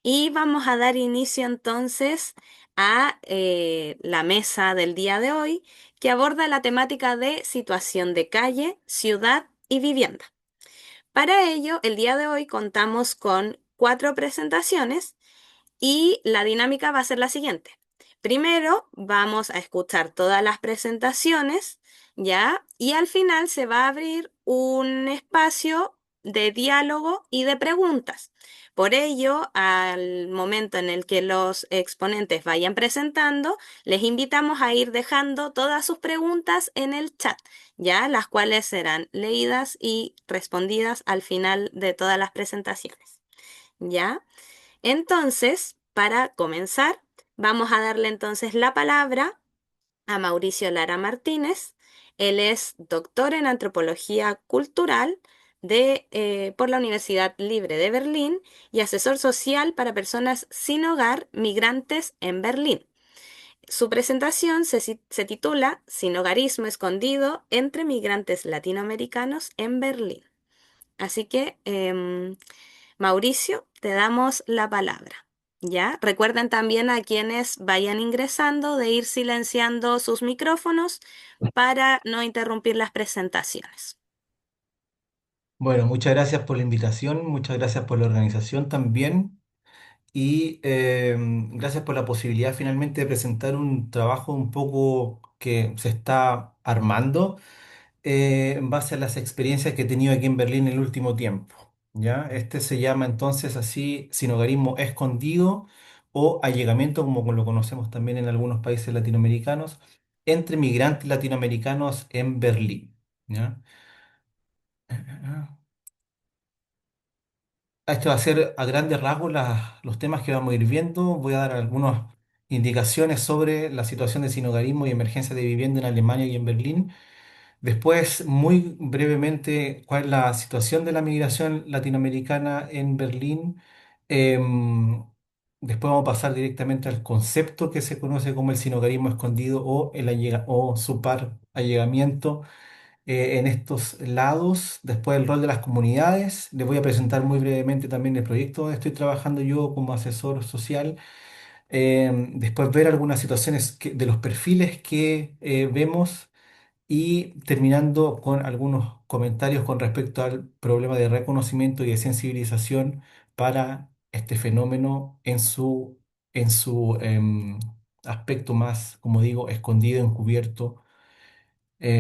Y vamos a dar inicio entonces a la mesa del día de hoy, que aborda la temática de situación de calle, ciudad y vivienda. Para ello, el día de hoy contamos con cuatro presentaciones y la dinámica va a ser la siguiente. Primero vamos a escuchar todas las presentaciones, ¿ya? Y al final se va a abrir un espacio de diálogo y de preguntas. Por ello, al momento en el que los exponentes vayan presentando, les invitamos a ir dejando todas sus preguntas en el chat, ¿ya? Las cuales serán leídas y respondidas al final de todas las presentaciones, ¿ya? Entonces, para comenzar, vamos a darle entonces la palabra a Mauricio Lara Martínez. Él es doctor en antropología cultural por la Universidad Libre de Berlín y asesor social para personas sin hogar migrantes en Berlín. Su presentación se titula Sin hogarismo escondido entre migrantes latinoamericanos en Berlín. Así que, Mauricio, te damos la palabra. ¿Ya? Recuerden también a quienes vayan ingresando de ir silenciando sus micrófonos para no interrumpir las presentaciones. Bueno, muchas gracias por la invitación, muchas gracias por la organización también y gracias por la posibilidad finalmente de presentar un trabajo un poco que se está armando en base a las experiencias que he tenido aquí en Berlín en el último tiempo. ¿Ya? Este se llama entonces así sinogarismo escondido o allegamiento, como lo conocemos también en algunos países latinoamericanos, entre migrantes latinoamericanos en Berlín. ¿Ya? Este va a ser a grandes rasgos los temas que vamos a ir viendo. Voy a dar algunas indicaciones sobre la situación de sinhogarismo y emergencia de vivienda en Alemania y en Berlín. Después, muy brevemente, cuál es la situación de la migración latinoamericana en Berlín. Em, Después vamos a pasar directamente al concepto que se conoce como el sinhogarismo escondido o o su par allegamiento en estos lados. Después el rol de las comunidades. Les voy a presentar muy brevemente también el proyecto donde estoy trabajando yo como asesor social. Después ver algunas situaciones de los perfiles que vemos y terminando con algunos comentarios con respecto al problema de reconocimiento y de sensibilización para este fenómeno en su aspecto más, como digo, escondido, encubierto,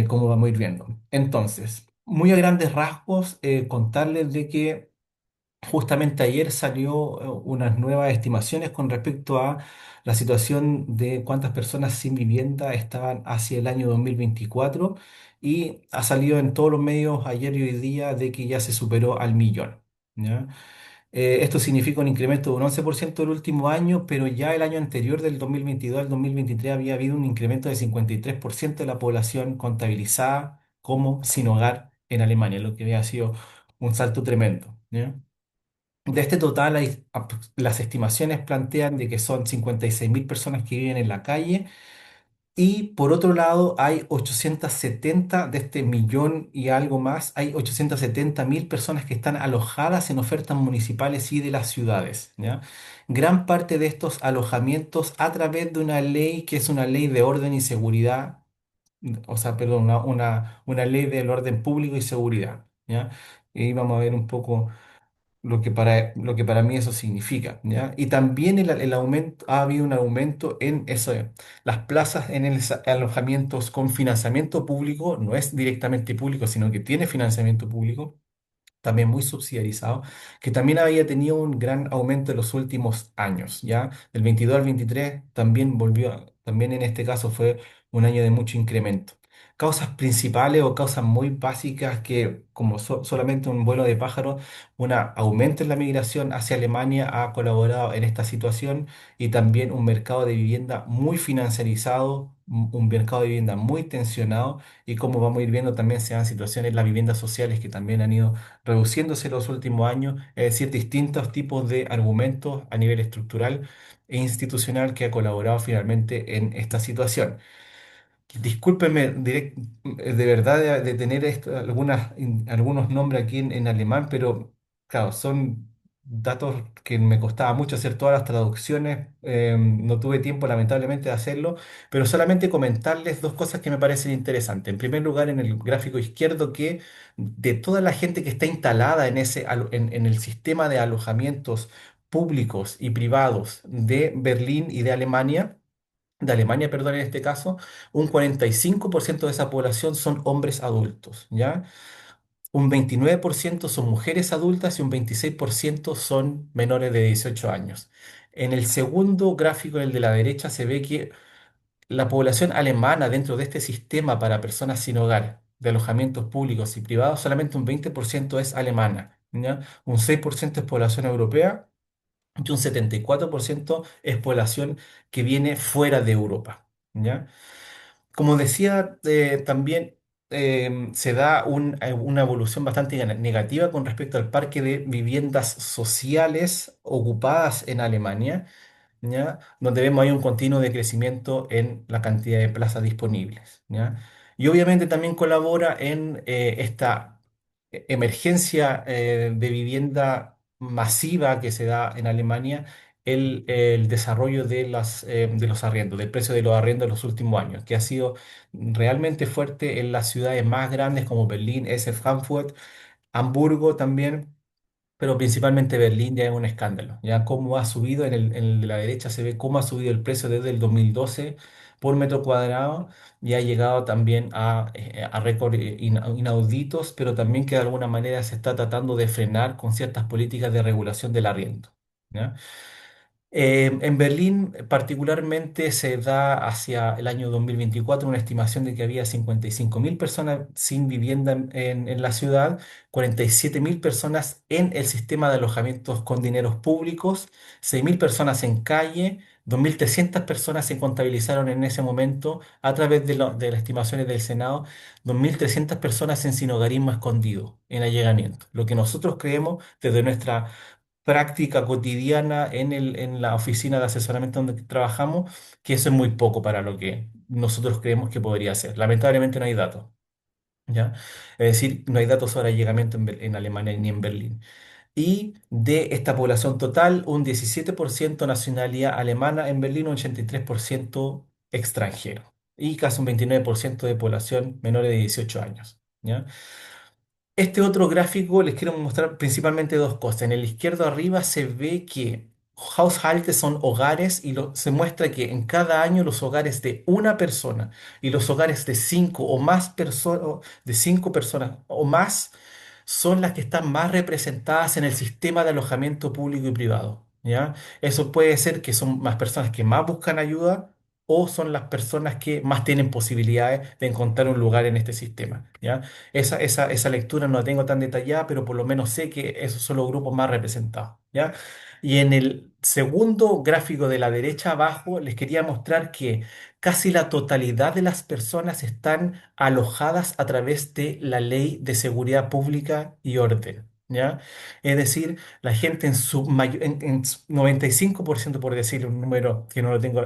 como vamos a ir viendo. Entonces, muy a grandes rasgos, contarles de que justamente ayer salió unas nuevas estimaciones con respecto a la situación de cuántas personas sin vivienda estaban hacia el año 2024 y ha salido en todos los medios ayer y hoy día de que ya se superó al millón. ¿Ya? Esto significa un incremento de un 11% del último año, pero ya el año anterior, del 2022 al 2023, había habido un incremento de 53% de la población contabilizada como sin hogar en Alemania, lo que había sido un salto tremendo. ¿Ya? De este total, las estimaciones plantean de que son 56.000 personas que viven en la calle y por otro lado hay 870 de este millón y algo más, hay 870.000 personas que están alojadas en ofertas municipales y de las ciudades, ¿ya? Gran parte de estos alojamientos a través de una ley que es una ley de orden y seguridad, o sea, perdón, una ley del orden público y seguridad, ¿ya? Y vamos a ver un poco lo que para mí eso significa, ¿ya? Y también el aumento, ha habido un aumento en eso, las plazas en alojamientos con financiamiento público, no es directamente público, sino que tiene financiamiento público también muy subsidiarizado, que también había tenido un gran aumento en los últimos años, ¿ya? Del 22 al 23 también volvió, también en este caso fue un año de mucho incremento. Causas principales o causas muy básicas que, como solamente un vuelo de pájaro, un aumento en la migración hacia Alemania ha colaborado en esta situación y también un mercado de vivienda muy financiarizado, un mercado de vivienda muy tensionado y como vamos a ir viendo también se dan situaciones en las viviendas sociales que también han ido reduciéndose en los últimos años, es decir, distintos tipos de argumentos a nivel estructural e institucional que ha colaborado finalmente en esta situación. Discúlpenme de verdad de tener algunos nombres aquí en alemán, pero claro, son datos que me costaba mucho hacer todas las traducciones. No tuve tiempo, lamentablemente, de hacerlo, pero solamente comentarles dos cosas que me parecen interesantes. En primer lugar, en el gráfico izquierdo, que de toda la gente que está instalada en en el sistema de alojamientos públicos y privados de Berlín y de Alemania, perdón, en este caso, un 45% de esa población son hombres adultos, ¿ya? Un 29% son mujeres adultas y un 26% son menores de 18 años. En el segundo gráfico, el de la derecha, se ve que la población alemana dentro de este sistema para personas sin hogar, de alojamientos públicos y privados, solamente un 20% es alemana, ¿ya? Un 6% es población europea y un 74% es población que viene fuera de Europa, ¿ya? Como decía, también se da una evolución bastante negativa con respecto al parque de viviendas sociales ocupadas en Alemania, ¿ya? Donde vemos ahí un continuo decrecimiento en la cantidad de plazas disponibles, ¿ya? Y obviamente también colabora en esta emergencia de vivienda masiva que se da en Alemania, el desarrollo de los arriendos, del precio de los arriendos en los últimos años, que ha sido realmente fuerte en las ciudades más grandes como Berlín, Essen, Frankfurt, Hamburgo también, pero principalmente Berlín ya es un escándalo. Ya cómo ha subido, en el de la derecha se ve cómo ha subido el precio desde el 2012 por metro cuadrado y ha llegado también a récords inauditos, pero también que de alguna manera se está tratando de frenar con ciertas políticas de regulación del arriendo. ¿Ya? En Berlín particularmente se da hacia el año 2024 una estimación de que había 55.000 personas sin vivienda en la ciudad, 47.000 personas en el sistema de alojamientos con dineros públicos, 6.000 personas en calle, 2.300 personas se contabilizaron en ese momento a través de las estimaciones del Senado, 2.300 personas en sinhogarismo escondido, en allegamiento. Lo que nosotros creemos desde nuestra práctica cotidiana en la oficina de asesoramiento donde trabajamos, que eso es muy poco para lo que nosotros creemos que podría ser. Lamentablemente no hay datos, ¿ya? Es decir, no hay datos sobre allegamiento en Alemania ni en Berlín. Y de esta población total, un 17% nacionalidad alemana en Berlín, un 83% extranjero. Y casi un 29% de población menores de 18 años, ¿ya? Este otro gráfico les quiero mostrar principalmente dos cosas. En el izquierdo arriba se ve que Haushalte son hogares y se muestra que en cada año los hogares de una persona y los hogares de cinco o más personas, de cinco personas o más, son las que están más representadas en el sistema de alojamiento público y privado, ¿ya? Eso puede ser que son más personas que más buscan ayuda o son las personas que más tienen posibilidades de encontrar un lugar en este sistema, ¿ya? Esa lectura no la tengo tan detallada, pero por lo menos sé que esos son los grupos más representados, ¿ya? Y en el segundo gráfico de la derecha abajo les quería mostrar que casi la totalidad de las personas están alojadas a través de la Ley de Seguridad Pública y Orden, ¿ya? Es decir, la gente en su 95%, por decir un número que no lo tengo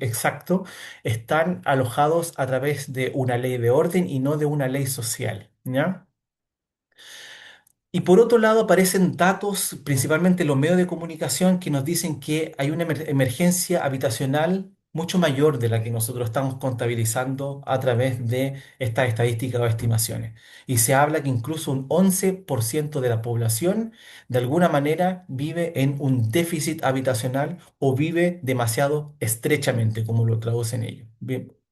exacto, están alojados a través de una ley de orden y no de una ley social, ¿ya? Y por otro lado aparecen datos, principalmente los medios de comunicación, que nos dicen que hay una emergencia habitacional mucho mayor de la que nosotros estamos contabilizando a través de estas estadísticas o estimaciones. Y se habla que incluso un 11% de la población de alguna manera vive en un déficit habitacional o vive demasiado estrechamente, como lo traducen ellos.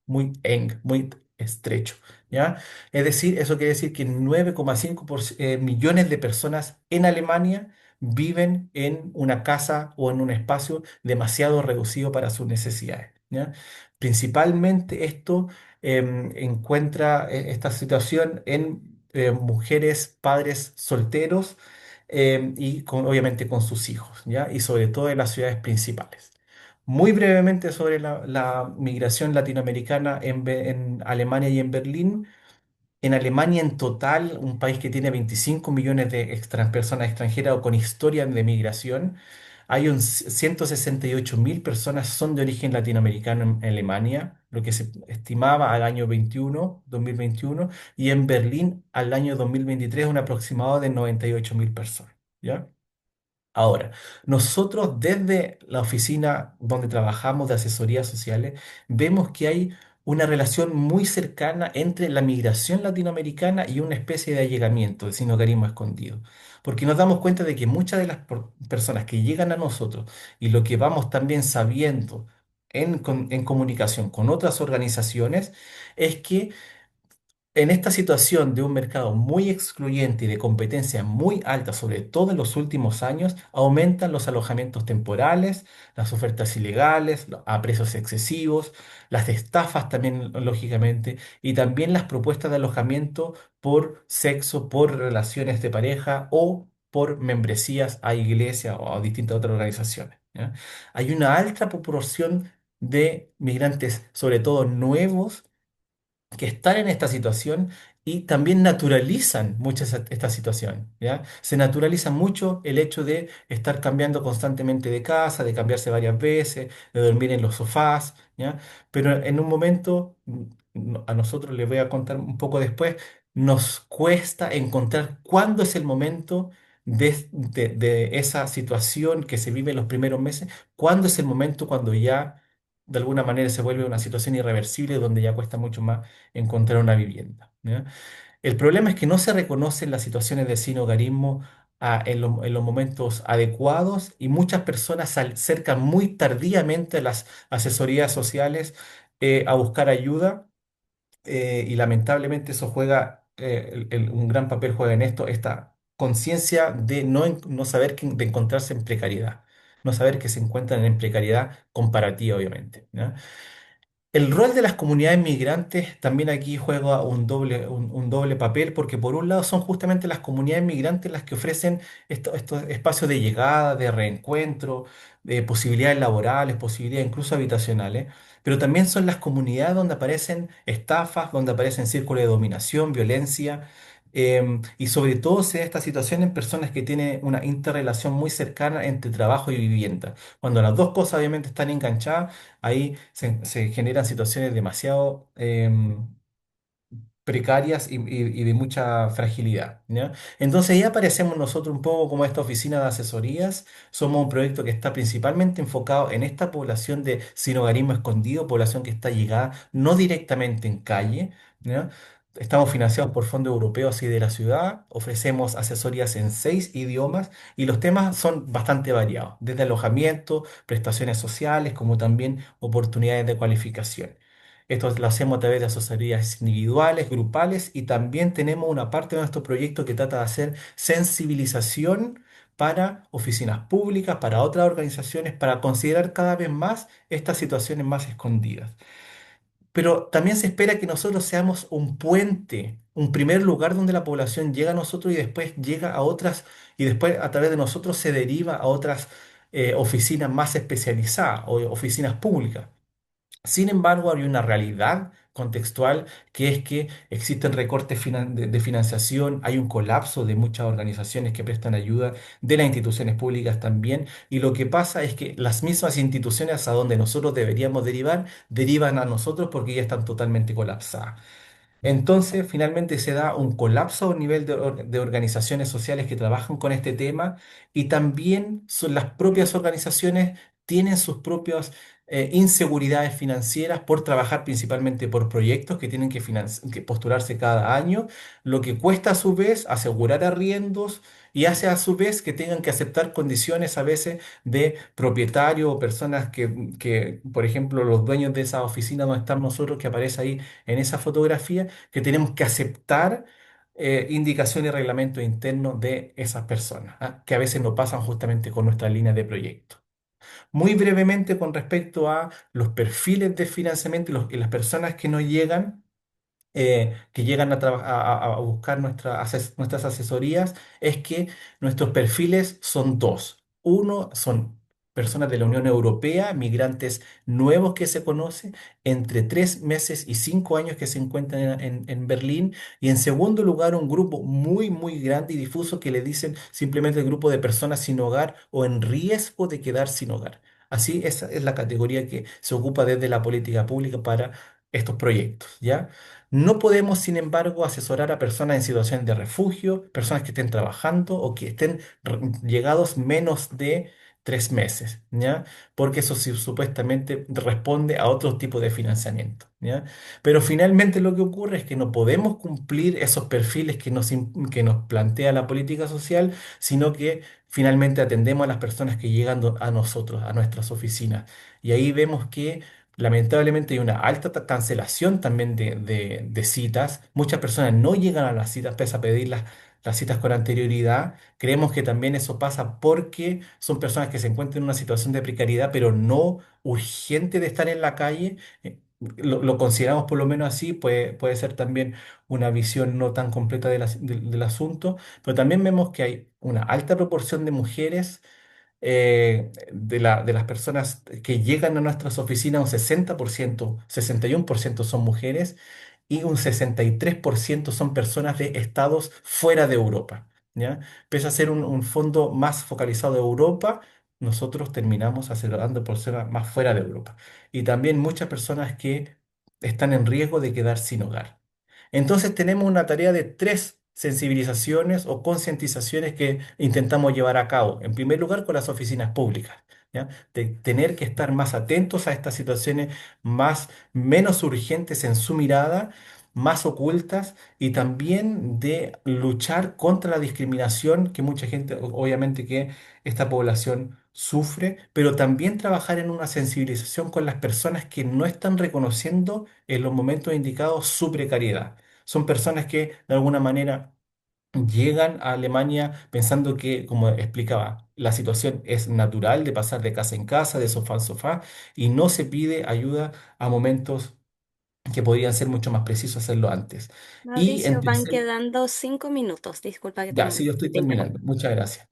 Muy eng, muy estrecho. ¿Ya? Es decir, eso quiere decir que 9,5 millones de personas en Alemania viven en una casa o en un espacio demasiado reducido para sus necesidades, ¿ya? Principalmente esto encuentra esta situación en mujeres, padres solteros y obviamente con sus hijos, ¿ya? Y sobre todo en las ciudades principales. Muy brevemente sobre la migración latinoamericana en Alemania y en Berlín. En Alemania en total, un país que tiene 25 millones de personas extranjeras o con historia de migración, hay 168.000 personas son de origen latinoamericano en Alemania, lo que se estimaba al año 2021, y en Berlín al año 2023 un aproximado de 98.000 personas, ¿ya? Ahora, nosotros desde la oficina donde trabajamos de asesorías sociales, vemos que hay una relación muy cercana entre la migración latinoamericana y una especie de allegamiento, de sinhogarismo escondido. Porque nos damos cuenta de que muchas de las personas que llegan a nosotros y lo que vamos también sabiendo en comunicación con otras organizaciones es que en esta situación de un mercado muy excluyente y de competencia muy alta, sobre todo en los últimos años, aumentan los alojamientos temporales, las ofertas ilegales, a precios excesivos, las estafas también, lógicamente, y también las propuestas de alojamiento por sexo, por relaciones de pareja o por membresías a iglesias o a distintas otras organizaciones, ¿ya? Hay una alta proporción de migrantes, sobre todo nuevos, que están en esta situación y también naturalizan mucho esta situación, ¿ya? Se naturaliza mucho el hecho de estar cambiando constantemente de casa, de cambiarse varias veces, de dormir en los sofás, ¿ya? Pero en un momento, a nosotros les voy a contar un poco después, nos cuesta encontrar cuándo es el momento de esa situación que se vive en los primeros meses, cuándo es el momento cuando ya de alguna manera se vuelve una situación irreversible donde ya cuesta mucho más encontrar una vivienda, ¿ya? El problema es que no se reconocen las situaciones de sinhogarismo en los momentos adecuados y muchas personas se acercan muy tardíamente a las asesorías sociales a buscar ayuda, y lamentablemente eso juega, un gran papel juega en esto, esta conciencia de no saber de encontrarse en precariedad, no saber que se encuentran en precariedad comparativa, obviamente, ¿ya? El rol de las comunidades migrantes también aquí juega un doble papel, porque por un lado son justamente las comunidades migrantes las que ofrecen estos espacios de llegada, de reencuentro, de posibilidades laborales, posibilidades incluso habitacionales, pero también son las comunidades donde aparecen estafas, donde aparecen círculos de dominación, violencia, y sobre todo se da esta situación en personas que tienen una interrelación muy cercana entre trabajo y vivienda. Cuando las dos cosas obviamente están enganchadas, ahí se generan situaciones demasiado precarias y de mucha fragilidad, ¿ya? Entonces ahí aparecemos nosotros un poco como esta oficina de asesorías. Somos un proyecto que está principalmente enfocado en esta población de sinhogarismo escondido, población que está llegada no directamente en calle, ¿ya? Estamos financiados por fondos europeos y de la ciudad, ofrecemos asesorías en 6 idiomas y los temas son bastante variados, desde alojamiento, prestaciones sociales, como también oportunidades de cualificación. Esto lo hacemos a través de asesorías individuales, grupales y también tenemos una parte de nuestro proyecto que trata de hacer sensibilización para oficinas públicas, para otras organizaciones, para considerar cada vez más estas situaciones más escondidas. Pero también se espera que nosotros seamos un puente, un primer lugar donde la población llega a nosotros y después llega a otras, y después a través de nosotros se deriva a otras oficinas más especializadas o oficinas públicas. Sin embargo, hay una realidad contextual que es que existen recortes de financiación, hay un colapso de muchas organizaciones que prestan ayuda, de las instituciones públicas también, y lo que pasa es que las mismas instituciones a donde nosotros deberíamos derivar, derivan a nosotros porque ya están totalmente colapsadas. Entonces, finalmente se da un colapso a nivel de organizaciones sociales que trabajan con este tema y también son las propias organizaciones tienen sus propias inseguridades financieras por trabajar principalmente por proyectos que tienen que postularse cada año, lo que cuesta a su vez asegurar arriendos y hace a su vez que tengan que aceptar condiciones a veces de propietario o personas por ejemplo, los dueños de esa oficina donde estamos nosotros, que aparece ahí en esa fotografía, que tenemos que aceptar indicaciones y reglamentos internos de esas personas, ¿ah? Que a veces no pasan justamente con nuestra línea de proyecto. Muy brevemente con respecto a los perfiles de financiamiento y las personas que nos llegan, que llegan a buscar nuestras asesorías, es que nuestros perfiles son dos. Uno son personas de la Unión Europea, migrantes nuevos que se conocen, entre 3 meses y 5 años que se encuentran en Berlín. Y en segundo lugar, un grupo muy, muy grande y difuso que le dicen simplemente el grupo de personas sin hogar o en riesgo de quedar sin hogar. Así, esa es la categoría que se ocupa desde la política pública para estos proyectos, ¿ya? No podemos, sin embargo, asesorar a personas en situaciones de refugio, personas que estén trabajando o que estén llegados menos de 3 meses, ¿ya? Porque eso sí, supuestamente responde a otro tipo de financiamiento, ¿ya? Pero finalmente lo que ocurre es que no podemos cumplir esos perfiles que nos plantea la política social, sino que finalmente atendemos a las personas que llegan a nosotros, a nuestras oficinas. Y ahí vemos que lamentablemente hay una alta cancelación también de citas. Muchas personas no llegan a las citas pese a pedir las citas con anterioridad. Creemos que también eso pasa porque son personas que se encuentran en una situación de precariedad, pero no urgente de estar en la calle. Lo consideramos por lo menos así, puede ser también una visión no tan completa del asunto, pero también vemos que hay una alta proporción de mujeres de las personas que llegan a nuestras oficinas, un 60%, 61% son mujeres y un 63% son personas de estados fuera de Europa, ¿ya? Pese a ser un fondo más focalizado en Europa, nosotros terminamos asesorando personas más fuera de Europa. Y también muchas personas que están en riesgo de quedar sin hogar. Entonces tenemos una tarea de tres sensibilizaciones o concientizaciones que intentamos llevar a cabo. En primer lugar, con las oficinas públicas, ¿ya? De tener que estar más atentos a estas situaciones menos urgentes en su mirada, más ocultas, y también de luchar contra la discriminación que mucha gente, obviamente que esta población sufre, pero también trabajar en una sensibilización con las personas que no están reconociendo en los momentos indicados su precariedad. Son personas que de alguna manera llegan a Alemania pensando que, como explicaba, la situación es natural de pasar de casa en casa, de sofá en sofá, y no se pide ayuda a momentos que podrían ser mucho más precisos hacerlo antes. Y en Mauricio, van tercer, quedando 5 minutos. Disculpa ya, sí, yo que estoy te interrumpa. terminando. Muchas gracias.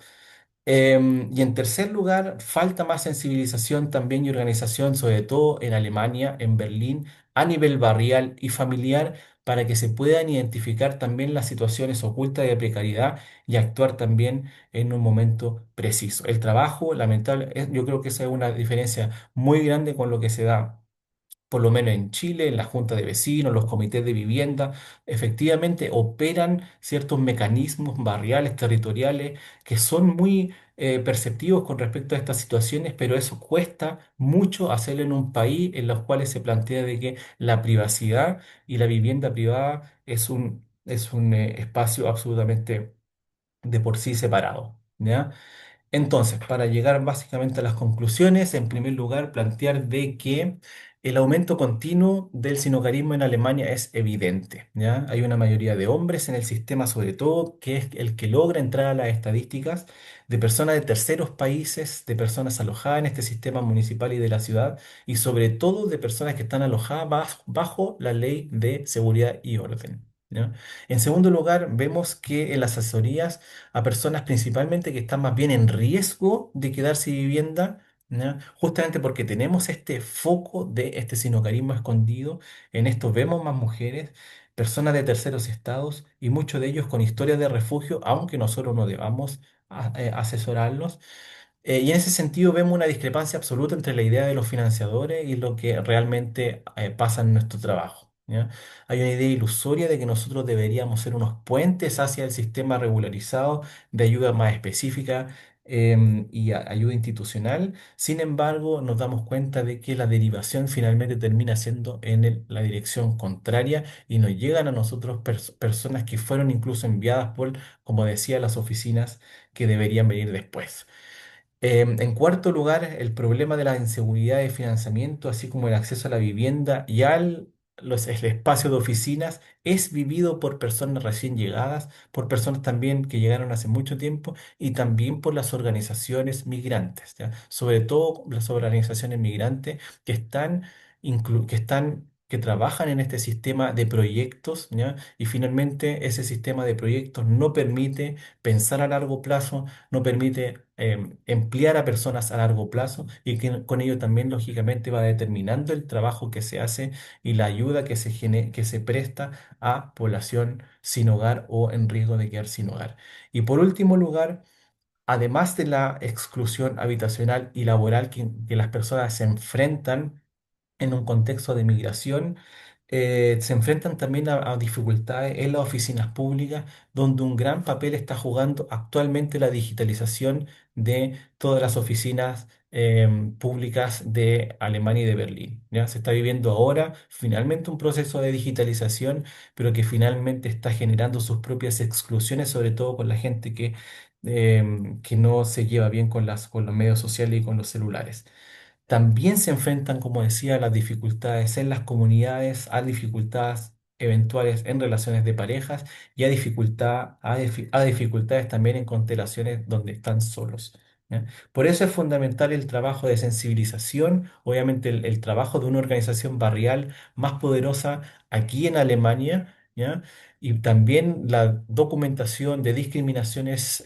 Y en tercer lugar, falta más sensibilización también y organización, sobre todo en Alemania, en Berlín, a nivel barrial y familiar, para que se puedan identificar también las situaciones ocultas de precariedad y actuar también en un momento preciso. El trabajo, lamentable, yo creo que esa es una diferencia muy grande con lo que se da por lo menos en Chile, en la junta de vecinos, los comités de vivienda, efectivamente operan ciertos mecanismos barriales, territoriales, que son muy perceptivos con respecto a estas situaciones, pero eso cuesta mucho hacerlo en un país en los cuales se plantea de que la privacidad y la vivienda privada es un espacio absolutamente de por sí separado, ¿ya? Entonces, para llegar básicamente a las conclusiones, en primer lugar, plantear de que el aumento continuo del sinogarismo en Alemania es evidente, ¿ya? Hay una mayoría de hombres en el sistema, sobre todo, que es el que logra entrar a las estadísticas de personas de terceros países, de personas alojadas en este sistema municipal y de la ciudad, y sobre todo de personas que están alojadas bajo la ley de seguridad y orden, ¿ya? En segundo lugar, vemos que en las asesorías a personas principalmente que están más bien en riesgo de quedarse sin vivienda, ¿ya? Justamente porque tenemos este foco de este sinocarismo escondido. En esto vemos más mujeres, personas de terceros estados y muchos de ellos con historias de refugio, aunque nosotros no debamos asesorarlos. Y en ese sentido vemos una discrepancia absoluta entre la idea de los financiadores y lo que realmente pasa en nuestro trabajo, ¿ya? Hay una idea ilusoria de que nosotros deberíamos ser unos puentes hacia el sistema regularizado de ayuda más específica y ayuda institucional. Sin embargo, nos damos cuenta de que la derivación finalmente termina siendo en la dirección contraria y nos llegan a nosotros personas que fueron incluso enviadas por, como decía, las oficinas que deberían venir después. En cuarto lugar, el problema de la inseguridad de financiamiento, así como el acceso a la vivienda y el espacio de oficinas, es vivido por personas recién llegadas, por personas también que llegaron hace mucho tiempo y también por las organizaciones migrantes, ¿ya? Sobre todo las organizaciones migrantes que trabajan en este sistema de proyectos, ¿ya? Y finalmente ese sistema de proyectos no permite pensar a largo plazo, no permite emplear a personas a largo plazo y que con ello también lógicamente va determinando el trabajo que se hace y la ayuda que se presta a población sin hogar o en riesgo de quedar sin hogar. Y por último lugar, además de la exclusión habitacional y laboral que las personas se enfrentan en un contexto de migración, se enfrentan también a dificultades en las oficinas públicas, donde un gran papel está jugando actualmente la digitalización de todas las oficinas públicas de Alemania y de Berlín. ¿Ya? Se está viviendo ahora finalmente un proceso de digitalización, pero que finalmente está generando sus propias exclusiones, sobre todo con la gente que no se lleva bien con los medios sociales y con los celulares. También se enfrentan, como decía, a las dificultades en las comunidades, a dificultades eventuales en relaciones de parejas y a dificultades también en constelaciones donde están solos. ¿Ya? Por eso es fundamental el trabajo de sensibilización, obviamente el trabajo de una organización barrial más poderosa aquí en Alemania, ¿ya? Y también la documentación de discriminaciones,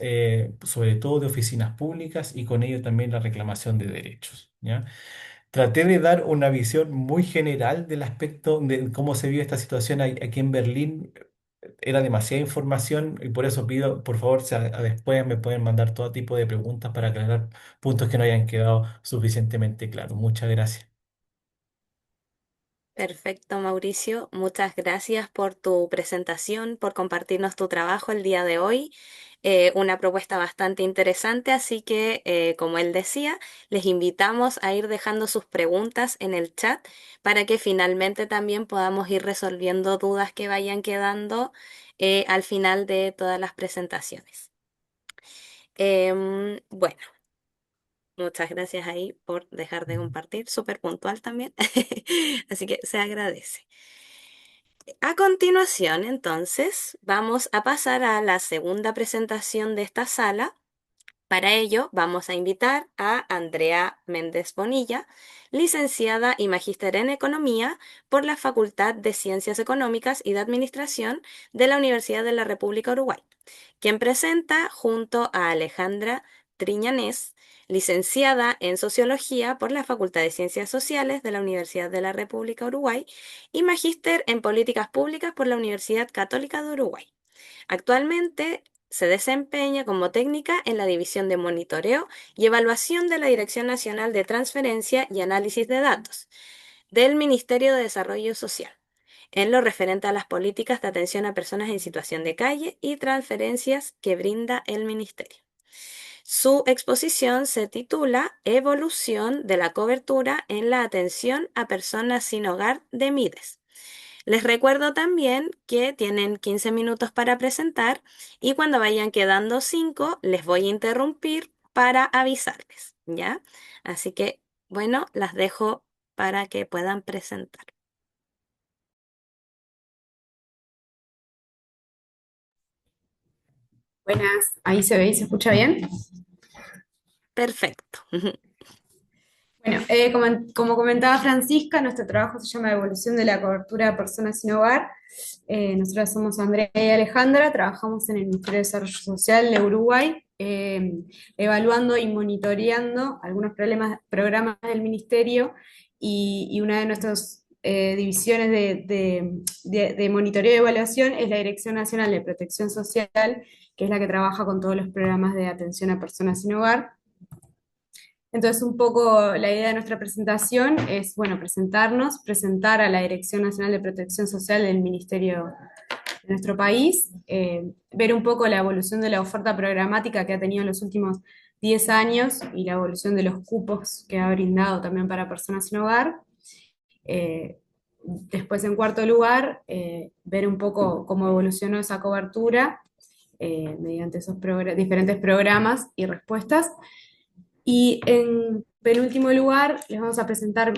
sobre todo de oficinas públicas, y con ello también la reclamación de derechos. ¿Ya? Traté de dar una visión muy general del aspecto de cómo se vive esta situación aquí en Berlín. Era demasiada información y por eso pido, por favor, si después me pueden mandar todo tipo de preguntas para aclarar puntos que no hayan quedado suficientemente claros. Muchas gracias. Perfecto, Mauricio. Muchas gracias por tu presentación, por compartirnos tu trabajo el día de hoy. Una propuesta bastante interesante, así que, como él decía, les invitamos a ir dejando sus preguntas en el chat para que finalmente también podamos ir resolviendo dudas que vayan quedando al final de todas las presentaciones. Bueno, muchas gracias ahí por dejar de compartir, súper puntual también, así que se agradece. A continuación, entonces, vamos a pasar a la segunda presentación de esta sala. Para ello, vamos a invitar a Andrea Méndez Bonilla, licenciada y magíster en Economía por la Facultad de Ciencias Económicas y de Administración de la Universidad de la República Uruguay, quien presenta junto a Alejandra Triñanés, licenciada en Sociología por la Facultad de Ciencias Sociales de la Universidad de la República Uruguay y magíster en Políticas Públicas por la Universidad Católica de Uruguay. Actualmente se desempeña como técnica en la División de Monitoreo y Evaluación de la Dirección Nacional de Transferencia y Análisis de Datos del Ministerio de Desarrollo Social, en lo referente a las políticas de atención a personas en situación de calle y transferencias que brinda el Ministerio. Su exposición se titula Evolución de la cobertura en la atención a personas sin hogar de MIDES. Les recuerdo también que tienen 15 minutos para presentar y cuando vayan quedando 5 les voy a interrumpir para avisarles, ¿ya? Así que, bueno, las dejo para que puedan presentar. Buenas, ahí se ve y se escucha bien. Perfecto. Bueno, como comentaba Francisca, nuestro trabajo se llama Evolución de la cobertura de personas sin hogar. Nosotras somos Andrea y Alejandra, trabajamos en el Ministerio de Desarrollo Social de Uruguay, evaluando y monitoreando algunos programas del ministerio y una de nuestras divisiones de monitoreo y evaluación es la Dirección Nacional de Protección Social, que es la que trabaja con todos los programas de atención a personas sin hogar. Entonces, un poco la idea de nuestra presentación es, bueno, presentar a la Dirección Nacional de Protección Social del Ministerio de nuestro país, ver un poco la evolución de la oferta programática que ha tenido en los últimos 10 años y la evolución de los cupos que ha brindado también para personas sin hogar. Después, en cuarto lugar, ver un poco cómo evolucionó esa cobertura mediante esos diferentes programas y respuestas. Y en penúltimo lugar, les vamos a presentar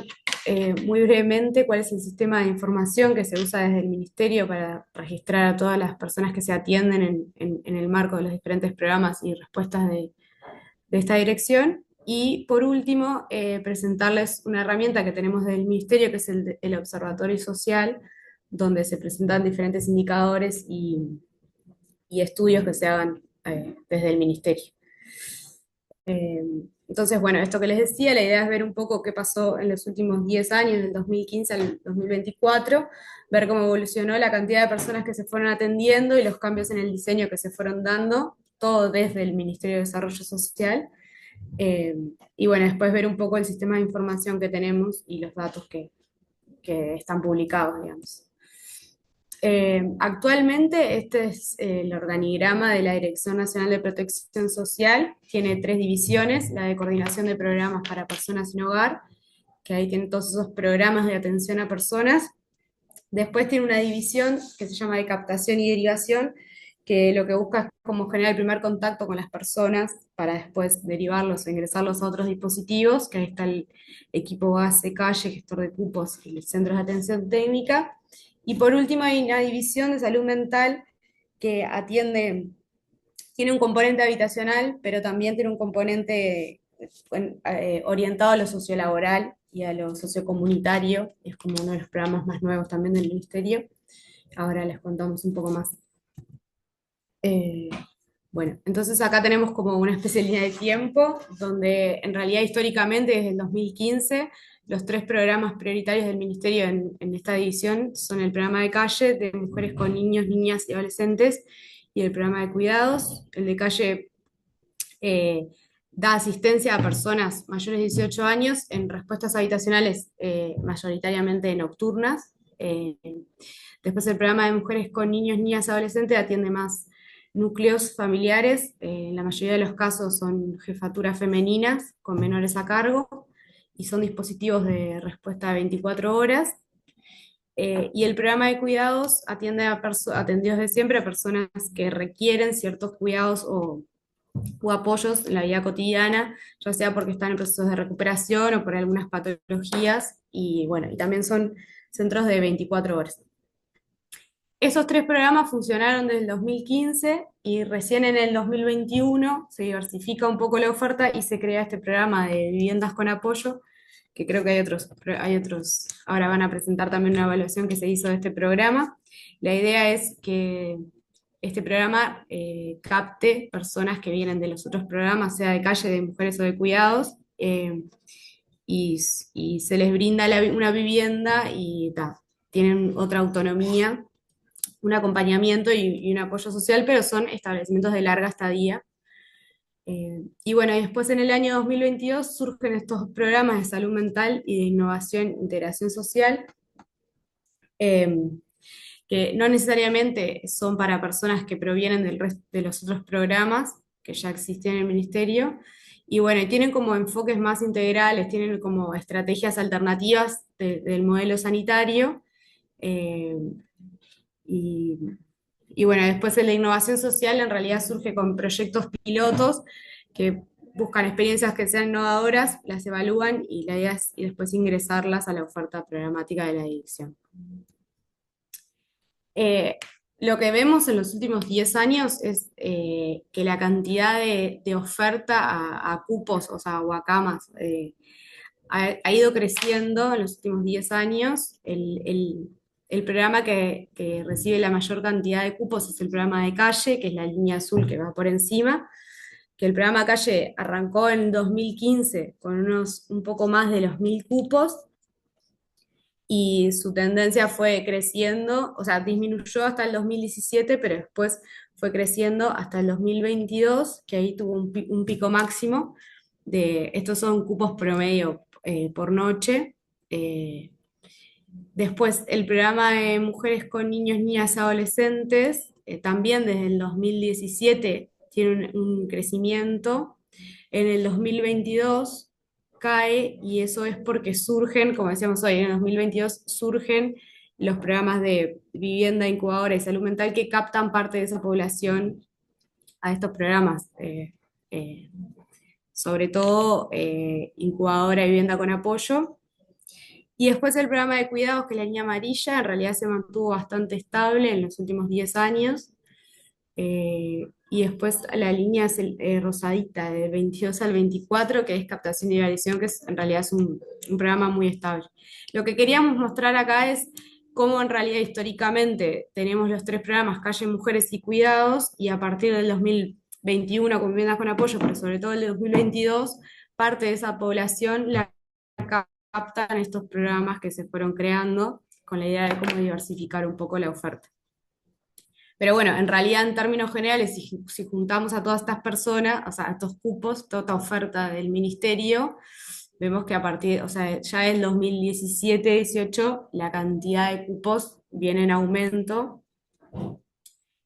muy brevemente cuál es el sistema de información que se usa desde el Ministerio para registrar a todas las personas que se atienden en el marco de los diferentes programas y respuestas de esta dirección. Y por último, presentarles una herramienta que tenemos del Ministerio, que es el Observatorio Social, donde se presentan diferentes indicadores y estudios que se hagan desde el Ministerio. Eh, entonces, bueno, esto que les decía, la idea es ver un poco qué pasó en los últimos 10 años, del 2015 al 2024, ver cómo evolucionó la cantidad de personas que se fueron atendiendo y los cambios en el diseño que se fueron dando, todo desde el Ministerio de Desarrollo Social. Y bueno, después ver un poco el sistema de información que tenemos y los datos que que están publicados, digamos. Actualmente este es el organigrama de la Dirección Nacional de Protección Social. Tiene tres divisiones: la de coordinación de programas para personas sin hogar, que ahí tiene todos esos programas de atención a personas. Después tiene una división que se llama de captación y derivación, que lo que busca es como generar el primer contacto con las personas para después derivarlos o ingresarlos a otros dispositivos, que ahí está el equipo base, calle, gestor de cupos y los centros de atención técnica. Y por último hay una división de salud mental que atiende, tiene un componente habitacional, pero también tiene un componente orientado a lo sociolaboral y a lo sociocomunitario. Es como uno de los programas más nuevos también del Ministerio. Ahora les contamos un poco más. Eh, bueno, entonces acá tenemos como una especie de línea de tiempo, donde en realidad históricamente desde el 2015 los tres programas prioritarios del Ministerio en esta división son el programa de calle de mujeres con niños, niñas y adolescentes y el programa de cuidados. El de calle eh, da asistencia a personas mayores de 18 años en respuestas habitacionales mayoritariamente nocturnas. Después el programa de mujeres con niños, niñas y adolescentes atiende más núcleos familiares. En la mayoría de los casos son jefaturas femeninas con menores a cargo y son dispositivos de respuesta de 24 horas. Y el programa de cuidados atiende atendió desde siempre a personas que requieren ciertos cuidados o apoyos en la vida cotidiana, ya sea porque están en procesos de recuperación o por algunas patologías, y bueno, y también son centros de 24 horas. Esos tres programas funcionaron desde el 2015 y recién en el 2021 se diversifica un poco la oferta y se crea este programa de viviendas con apoyo, que creo que hay otros, ahora van a presentar también una evaluación que se hizo de este programa. La idea es que este programa capte personas que vienen de los otros programas, sea de calle, de mujeres o de cuidados, y se les brinda una vivienda y tienen otra autonomía, un acompañamiento y un apoyo social, pero son establecimientos de larga estadía. Y bueno, y después en el año 2022 surgen estos programas de salud mental y de innovación e integración social, eh, que no necesariamente son para personas que provienen del resto de los otros programas que ya existían en el ministerio. Y bueno, y tienen como enfoques más integrales, tienen como estrategias alternativas del modelo sanitario. eh, y, y bueno, después en la innovación social en realidad surge con proyectos pilotos que buscan experiencias que sean innovadoras, las evalúan y la idea es y después ingresarlas a la oferta programática de la dirección. Eh, lo que vemos en los últimos 10 años es que la cantidad de oferta a cupos, o sea, o a camas, ha ido creciendo en los últimos 10 años. El programa que recibe la mayor cantidad de cupos es el programa de calle, que es la línea azul que va por encima, que el programa calle arrancó en 2015 con un poco más de los 1.000 cupos y su tendencia fue creciendo, o sea, disminuyó hasta el 2017, pero después fue creciendo hasta el 2022, que ahí tuvo un pico máximo estos son cupos promedio por noche. Después el programa de mujeres con niños, niñas y adolescentes, también desde el 2017 tiene un crecimiento. En el 2022 cae y eso es porque surgen, como decíamos hoy, en el 2022 surgen los programas de vivienda, incubadora y salud mental que captan parte de esa población a estos programas, sobre todo incubadora y vivienda con apoyo. Y después el programa de cuidados, que es la línea amarilla, en realidad se mantuvo bastante estable en los últimos 10 años. Y después la línea es rosadita, de 22 al 24, que es captación y evaluación, que en realidad es un programa muy estable. Lo que queríamos mostrar acá es cómo en realidad históricamente tenemos los tres programas, calle, mujeres y cuidados, y a partir del 2021 con viviendas con apoyo, pero sobre todo el de 2022, parte de esa población la captan estos programas que se fueron creando con la idea de cómo diversificar un poco la oferta. Pero bueno, en realidad en términos generales, si juntamos a todas estas personas, o sea, a estos cupos, toda esta oferta del ministerio, vemos que a partir, o sea, ya en 2017-18 la cantidad de cupos viene en aumento,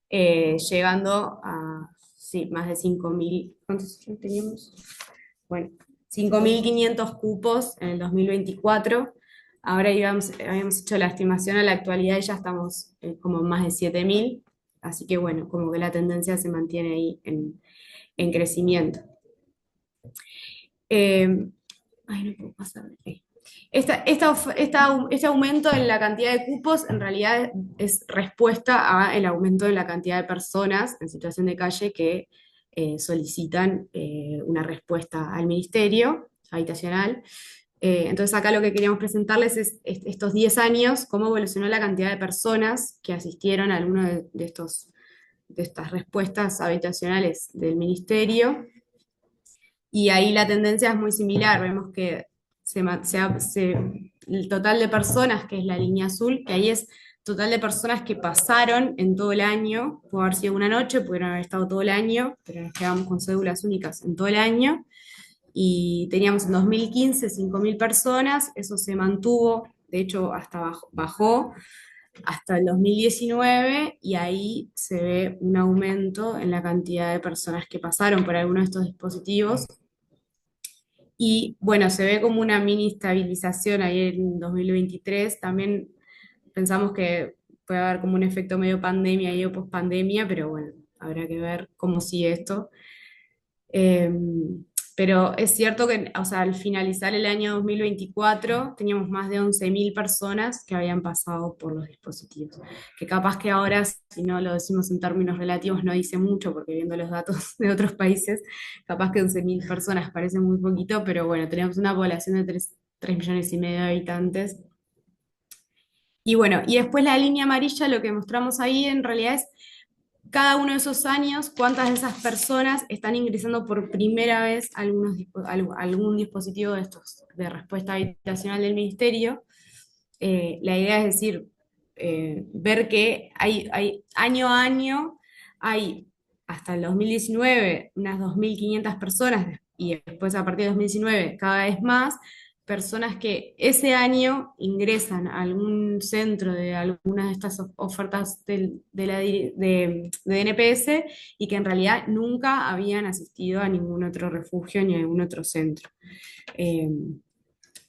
llegando a, sí, más de 5.000, ¿cuántos teníamos? Bueno, 5.500 cupos en el 2024. Ahora habíamos hecho la estimación a la actualidad y ya estamos como más de 7.000. Así que bueno, como que la tendencia se mantiene ahí en crecimiento. Eh, ay, no puedo pasar. Este aumento en la cantidad de cupos en realidad es respuesta al aumento de la cantidad de personas en situación de calle que solicitan una respuesta al ministerio habitacional. Entonces acá lo que queríamos presentarles es estos 10 años, cómo evolucionó la cantidad de personas que asistieron a alguno de estas respuestas habitacionales del ministerio. Y ahí la tendencia es muy similar, vemos que el total de personas, que es la línea azul, que ahí es total de personas que pasaron en todo el año, puede haber sido una noche, pudieron haber estado todo el año, pero nos quedamos con cédulas únicas en todo el año, y teníamos en 2015 5.000 personas, eso se mantuvo, de hecho hasta bajó hasta el 2019, y ahí se ve un aumento en la cantidad de personas que pasaron por alguno de estos dispositivos. Y bueno, se ve como una mini estabilización ahí en 2023. También pensamos que puede haber como un efecto medio pandemia y o post-pandemia, pero bueno, habrá que ver cómo sigue esto. Eh, pero es cierto que, o sea, al finalizar el año 2024 teníamos más de 11.000 personas que habían pasado por los dispositivos. Que capaz que ahora, si no lo decimos en términos relativos, no dice mucho, porque viendo los datos de otros países, capaz que 11.000 personas parece muy poquito, pero bueno, tenemos una población de 3 millones y medio de habitantes. Y bueno, y después la línea amarilla, lo que mostramos ahí en realidad es cada uno de esos años, cuántas de esas personas están ingresando por primera vez a algún dispositivo de estos de respuesta habitacional del ministerio. La idea es decir, ver que hay año a año, hay hasta el 2019 unas 2.500 personas y después a partir de 2019 cada vez más personas que ese año ingresan a algún centro de alguna de estas ofertas de NPS y que en realidad nunca habían asistido a ningún otro refugio ni a ningún otro centro. Eh,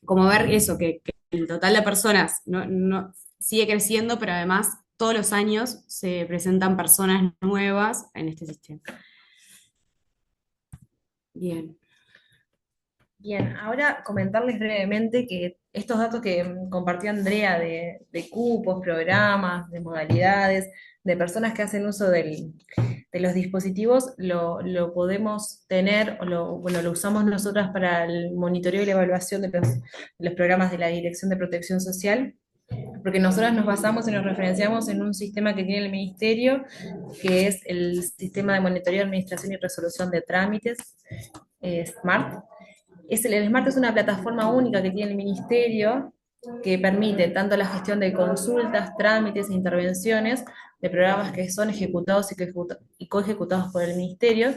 Como ver eso, que el total de personas sigue creciendo, pero además todos los años se presentan personas nuevas en este sistema. Bien. Bien, ahora comentarles brevemente que estos datos que compartió Andrea de cupos, programas, de modalidades, de personas que hacen uso de los dispositivos, lo podemos tener, bueno, lo usamos nosotras para el monitoreo y la evaluación de los programas de la Dirección de Protección Social, porque nosotras nos basamos y nos referenciamos en un sistema que tiene el Ministerio, que es el Sistema de Monitoreo, Administración y Resolución de Trámites, SMART. El Smart es una plataforma única que tiene el Ministerio que permite tanto la gestión de consultas, trámites e intervenciones de programas que son ejecutados y coejecutados por el Ministerio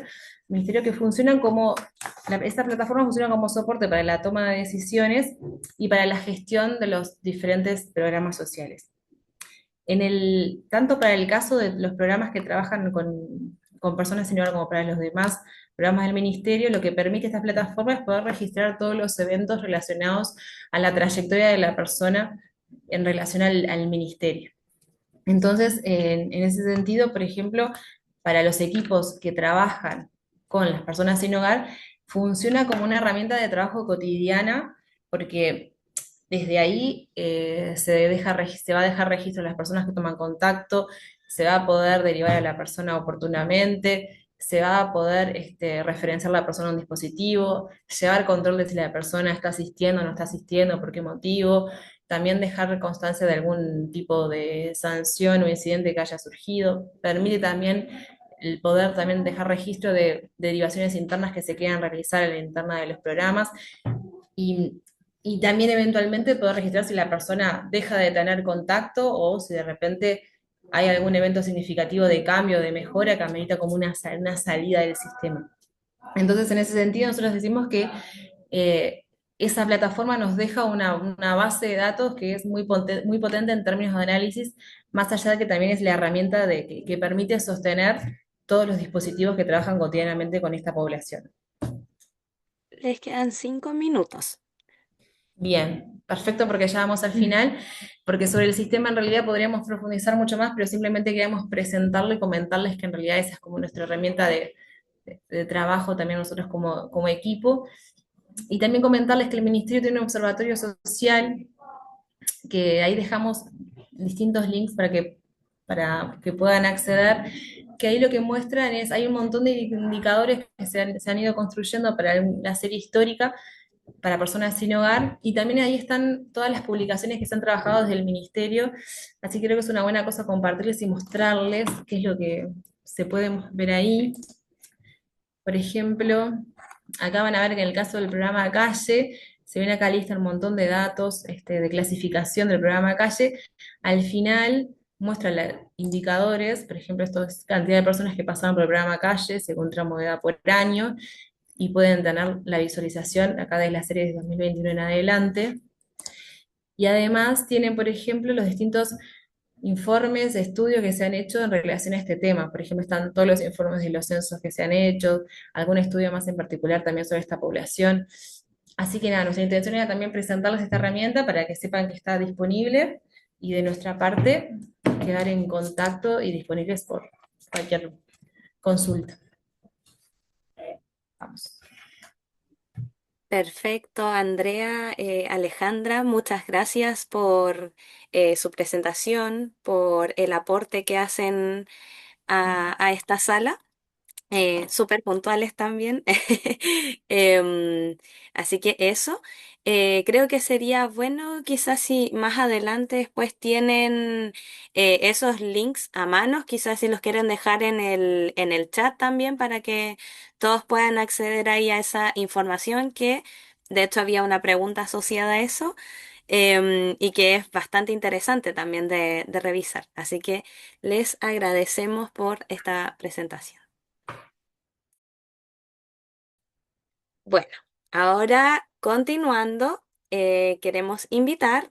que funcionan esta plataforma funciona como soporte para la toma de decisiones y para la gestión de los diferentes programas sociales. Tanto para el caso de los programas que trabajan con personas sin hogar como para los demás programas del Ministerio, lo que permite esta plataforma es poder registrar todos los eventos relacionados a la trayectoria de la persona en relación al Ministerio. Entonces, en ese sentido, por ejemplo, para los equipos que trabajan con las personas sin hogar, funciona como una herramienta de trabajo cotidiana, porque desde ahí se va a dejar registro de las personas que toman contacto, se va a poder derivar a la persona oportunamente, se va a poder referenciar la persona a un dispositivo, llevar control de si la persona está asistiendo o no está asistiendo, por qué motivo, también dejar constancia de algún tipo de sanción o incidente que haya surgido. Permite también el poder también dejar registro de derivaciones internas que se quieran realizar en la interna de los programas y, y también eventualmente poder registrar si la persona deja de tener contacto o si de repente hay algún evento significativo de cambio, de mejora que amerita como una salida del sistema. Entonces, en ese sentido, nosotros decimos que esa plataforma nos deja una base de datos que es muy potente en términos de análisis, más allá de que también es la herramienta que permite sostener todos los dispositivos que trabajan cotidianamente con esta población. Les quedan 5 minutos. Bien, perfecto porque ya vamos al final, porque sobre el sistema en realidad podríamos profundizar mucho más, pero simplemente queríamos presentarle y comentarles que en realidad esa es como nuestra herramienta de trabajo también nosotros como equipo. Y también comentarles que el Ministerio tiene un observatorio social, que ahí dejamos distintos links para que puedan acceder, que ahí lo que muestran es, hay un montón de indicadores que se han ido construyendo para la serie histórica para personas sin hogar, y también ahí están todas las publicaciones que se han trabajado desde el ministerio, así que creo que es una buena cosa compartirles y mostrarles qué es lo que se puede ver ahí. Por ejemplo, acá van a ver que en el caso del programa Calle, se ven acá lista un montón de datos de clasificación del programa Calle. Al final muestra indicadores, por ejemplo, esto es cantidad de personas que pasaron por el programa Calle según tramo de edad por año, y pueden tener la visualización acá de la serie de 2021 en adelante. Y además tienen, por ejemplo, los distintos informes, estudios que se han hecho en relación a este tema. Por ejemplo, están todos los informes de los censos que se han hecho, algún estudio más en particular también sobre esta población. Así que nada, nuestra intención era también presentarles esta herramienta para que sepan que está disponible, y de nuestra parte quedar en contacto y disponibles por cualquier consulta. Vamos. Perfecto, Andrea, Alejandra, muchas gracias por su presentación, por el aporte que hacen a esta sala. Súper puntuales también. Em, Así que eso, creo que sería bueno quizás si más adelante después tienen esos links a mano, quizás si los quieren dejar en el chat también para que todos puedan acceder ahí a esa información que de hecho había una pregunta asociada a eso. Y que es bastante interesante también de revisar. Así que les agradecemos por esta presentación. Bueno, ahora continuando, queremos invitar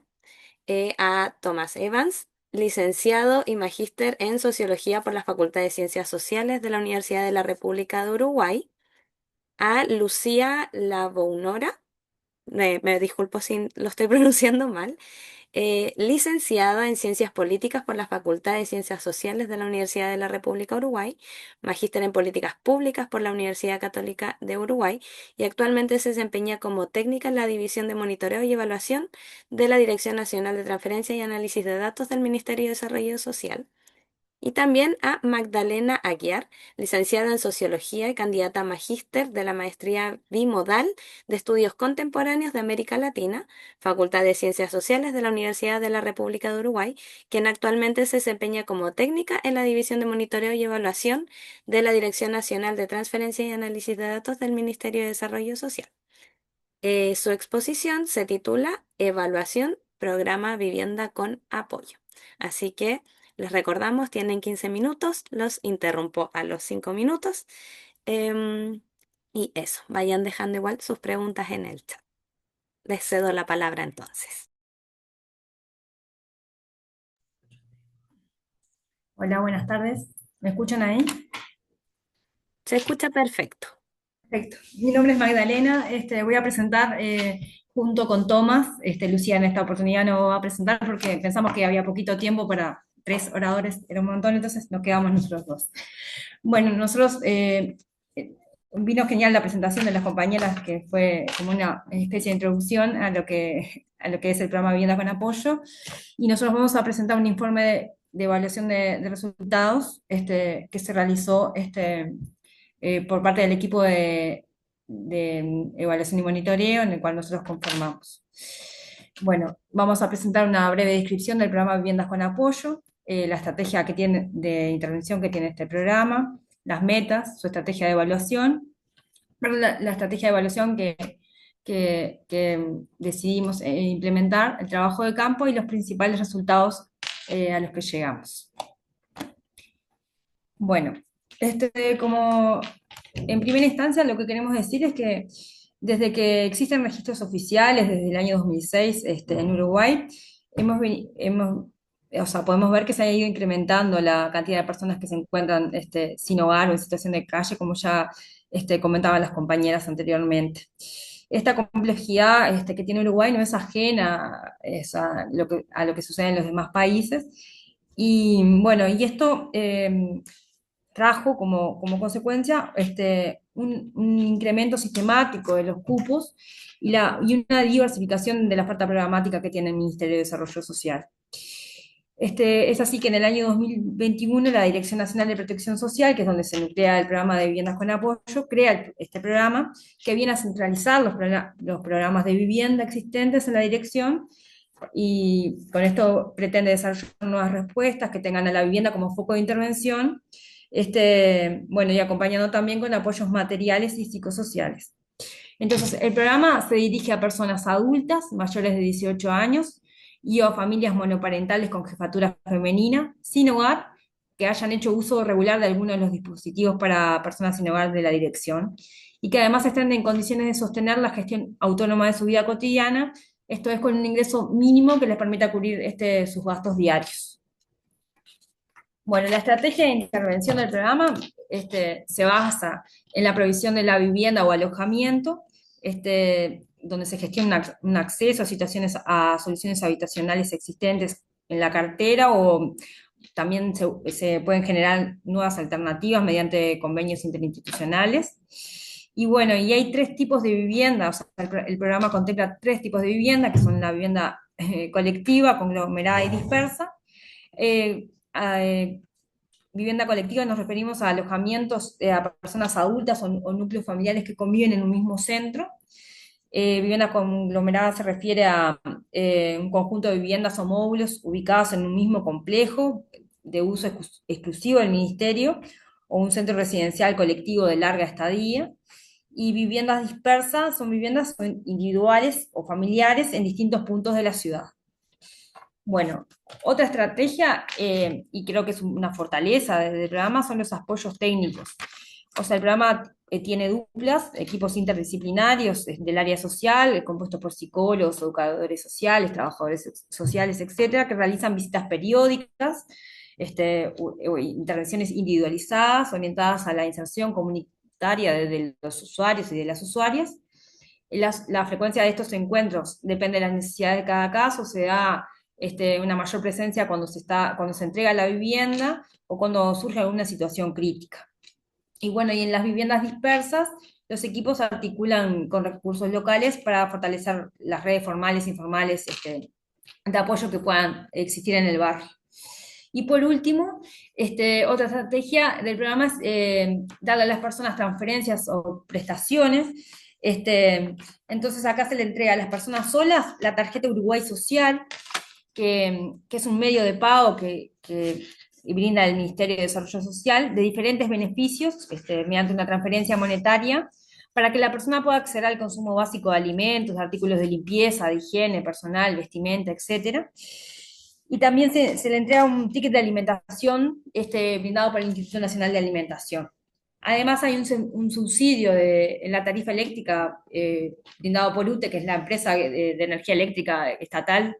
a Thomas Evans, licenciado y magíster en Sociología por la Facultad de Ciencias Sociales de la Universidad de la República de Uruguay, a Lucía Lavounora, me disculpo si lo estoy pronunciando mal, licenciada en Ciencias Políticas por la Facultad de Ciencias Sociales de la Universidad de la República de Uruguay, magíster en Políticas Públicas por la Universidad Católica de Uruguay y actualmente se desempeña como técnica en la División de Monitoreo y Evaluación de la Dirección Nacional de Transferencia y Análisis de Datos del Ministerio de Desarrollo Social. Y también a Magdalena Aguiar, licenciada en Sociología y candidata a magíster de la maestría bimodal de Estudios Contemporáneos de América Latina, Facultad de Ciencias Sociales de la Universidad de la República de Uruguay, quien actualmente se desempeña como técnica en la División de Monitoreo y Evaluación de la Dirección Nacional de Transferencia y Análisis de Datos del Ministerio de Desarrollo Social. Su exposición se titula Evaluación Programa Vivienda con Apoyo. Así que les recordamos, tienen 15 minutos, los interrumpo a los 5 minutos. Em, y eso, vayan dejando igual sus preguntas en el chat. Les cedo la palabra entonces. Hola, buenas tardes. ¿Me escuchan ahí? Se escucha perfecto. Perfecto. Mi nombre es Magdalena. Voy a presentar junto con Tomás. Lucía en esta oportunidad no va a presentar porque pensamos que había poquito tiempo para 3 oradores, era un montón, entonces nos quedamos nosotros dos. Bueno, nosotros vino genial la presentación de las compañeras, que fue como una especie de introducción a lo que es el programa Vivienda con Apoyo, y nosotros vamos a presentar un informe de evaluación de resultados que se realizó por parte del equipo de evaluación y monitoreo en el cual nosotros conformamos. Bueno, vamos a presentar una breve descripción del programa Viviendas con Apoyo, la estrategia que tiene de intervención que tiene este programa, las metas, su estrategia de evaluación, la estrategia de evaluación que decidimos implementar, el trabajo de campo y los principales resultados a los que llegamos. Bueno, como en primera instancia lo que queremos decir es que Desde que existen registros oficiales, desde el año 2006, en Uruguay, o sea, podemos ver que se ha ido incrementando la cantidad de personas que se encuentran sin hogar o en situación de calle, como ya comentaban las compañeras anteriormente. Esta complejidad que tiene Uruguay no es ajena a lo que sucede en los demás países. Y bueno, y esto trajo como consecuencia un incremento sistemático de los cupos y una diversificación de la oferta programática que tiene el Ministerio de Desarrollo Social. Es así que en el año 2021 la Dirección Nacional de Protección Social, que es donde se nuclea el programa de viviendas con apoyo, crea este programa que viene a centralizar los programas de vivienda existentes en la dirección, y con esto pretende desarrollar nuevas respuestas que tengan a la vivienda como foco de intervención, bueno, y acompañando también con apoyos materiales y psicosociales. Entonces, el programa se dirige a personas adultas mayores de 18 años y a familias monoparentales con jefatura femenina, sin hogar, que hayan hecho uso regular de alguno de los dispositivos para personas sin hogar de la dirección, y que además estén en condiciones de sostener la gestión autónoma de su vida cotidiana, esto es con un ingreso mínimo que les permita cubrir sus gastos diarios. Bueno, la estrategia de intervención del programa se basa en la provisión de la vivienda o alojamiento, donde se gestiona un acceso a soluciones habitacionales existentes en la cartera, o también se pueden generar nuevas alternativas mediante convenios interinstitucionales. Y bueno, y hay tres tipos de vivienda, o sea, el programa contempla tres tipos de vivienda, que son la vivienda colectiva, conglomerada y dispersa. Eh, eh, Vivienda colectiva nos referimos a alojamientos a personas adultas o núcleos familiares que conviven en un mismo centro. Vivienda conglomerada se refiere a un conjunto de viviendas o módulos ubicados en un mismo complejo de uso exclusivo del ministerio, o un centro residencial colectivo de larga estadía. Y viviendas dispersas son viviendas individuales o familiares en distintos puntos de la ciudad. Bueno, otra estrategia, y creo que es una fortaleza del programa, son los apoyos técnicos. O sea, el programa tiene duplas, equipos interdisciplinarios del área social, compuestos por psicólogos, educadores sociales, trabajadores sociales, etcétera, que realizan visitas periódicas, o intervenciones individualizadas, orientadas a la inserción comunitaria de los usuarios y de las usuarias. La frecuencia de estos encuentros depende de las necesidades de cada caso, se da una mayor presencia cuando se entrega la vivienda o cuando surge alguna situación crítica. Y bueno, y en las viviendas dispersas, los equipos articulan con recursos locales para fortalecer las redes formales e informales de apoyo que puedan existir en el barrio. Y por último, otra estrategia del programa es darle a las personas transferencias o prestaciones. Entonces acá se le entrega a las personas solas la tarjeta Uruguay Social, que es un medio de pago que brinda el Ministerio de Desarrollo Social, de diferentes beneficios, mediante una transferencia monetaria, para que la persona pueda acceder al consumo básico de alimentos, de artículos de limpieza, de higiene personal, vestimenta, etc. Y también se le entrega un ticket de alimentación brindado por el Instituto Nacional de Alimentación. Además hay un subsidio en la tarifa eléctrica brindado por UTE, que es la empresa de energía eléctrica estatal,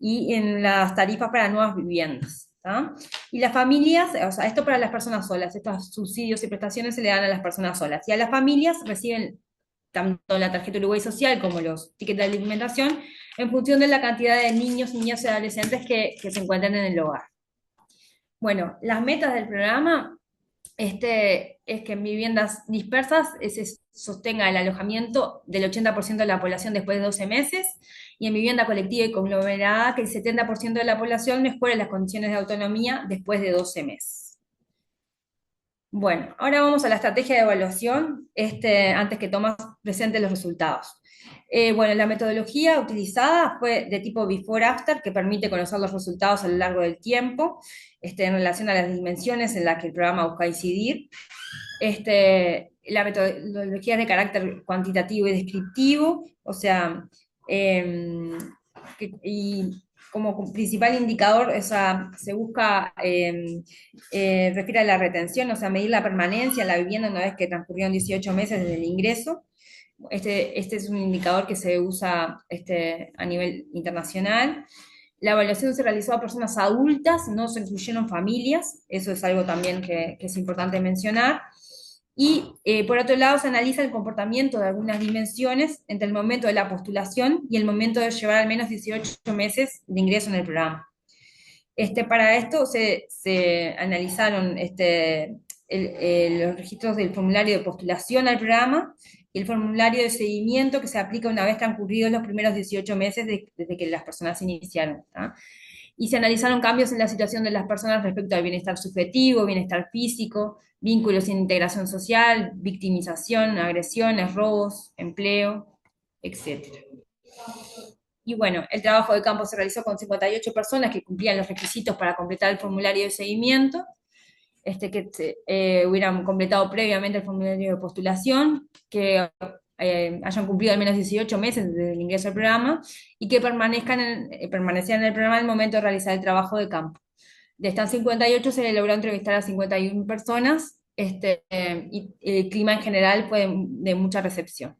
y en las tarifas para nuevas viviendas. ¿Tá? Y las familias, o sea, esto para las personas solas, estos subsidios y prestaciones se le dan a las personas solas. Y a las familias reciben tanto la tarjeta Uruguay Social como los tickets de alimentación en función de la cantidad de niños, niñas y adolescentes que se encuentran en el hogar. Bueno, las metas del programa es que en viviendas dispersas se sostenga el alojamiento del 80% de la población después de 12 meses, y en vivienda colectiva y conglomerada que el 70% de la población mejore las condiciones de autonomía después de 12 meses. Bueno, ahora vamos a la estrategia de evaluación, antes que Tomás presente los resultados. Bueno, la metodología utilizada fue de tipo before-after, que permite conocer los resultados a lo largo del tiempo, en relación a las dimensiones en las que el programa busca incidir. La metodología es de carácter cuantitativo y descriptivo, o sea, y como principal indicador, o sea, se busca, refiere a la retención, o sea, medir la permanencia en la vivienda una vez que transcurrieron 18 meses desde el ingreso. Este es un indicador que se usa a nivel internacional. La evaluación se realizó a personas adultas, no se incluyeron familias, eso es algo también que es importante mencionar. Y por otro lado, se analiza el comportamiento de algunas dimensiones entre el momento de la postulación y el momento de llevar al menos 18 meses de ingreso en el programa. Para esto se analizaron los registros del formulario de postulación al programa y el formulario de seguimiento que se aplica una vez transcurridos los primeros 18 meses desde que las personas se iniciaron. ¿Tá? Y se analizaron cambios en la situación de las personas respecto al bienestar subjetivo, bienestar físico, vínculos sin integración social, victimización, agresiones, robos, empleo, etc. Y bueno, el trabajo de campo se realizó con 58 personas que cumplían los requisitos para completar el formulario de seguimiento, hubieran completado previamente el formulario de postulación, que hayan cumplido al menos 18 meses desde el ingreso al programa y que permanecieran en el programa al momento de realizar el trabajo de campo. De estas 58 se le logró entrevistar a 51 personas y el clima en general fue de mucha recepción.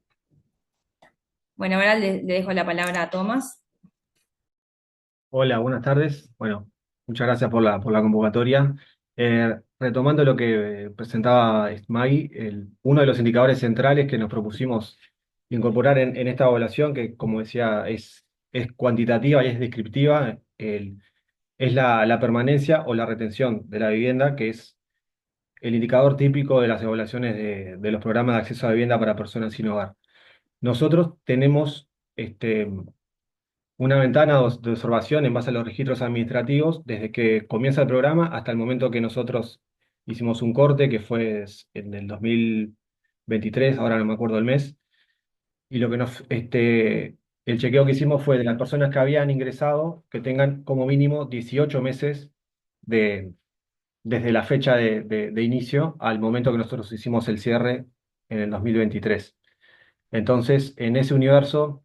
Bueno, ahora le dejo la palabra a Tomás. Hola, buenas tardes. Bueno, muchas gracias por la convocatoria. Retomando lo que presentaba Maggie, uno de los indicadores centrales que nos propusimos incorporar en esta evaluación, que como decía es cuantitativa y es descriptiva, es la permanencia o la retención de la vivienda, que es el indicador típico de las evaluaciones de los programas de acceso a vivienda para personas sin hogar. Nosotros tenemos una ventana de observación en base a los registros administrativos desde que comienza el programa hasta el momento que nosotros hicimos un corte, que fue en el 2023, ahora no me acuerdo el mes, y lo que el chequeo que hicimos fue de las personas que habían ingresado, que tengan como mínimo 18 meses de, desde la fecha de inicio al momento que nosotros hicimos el cierre en el 2023. Entonces, en ese universo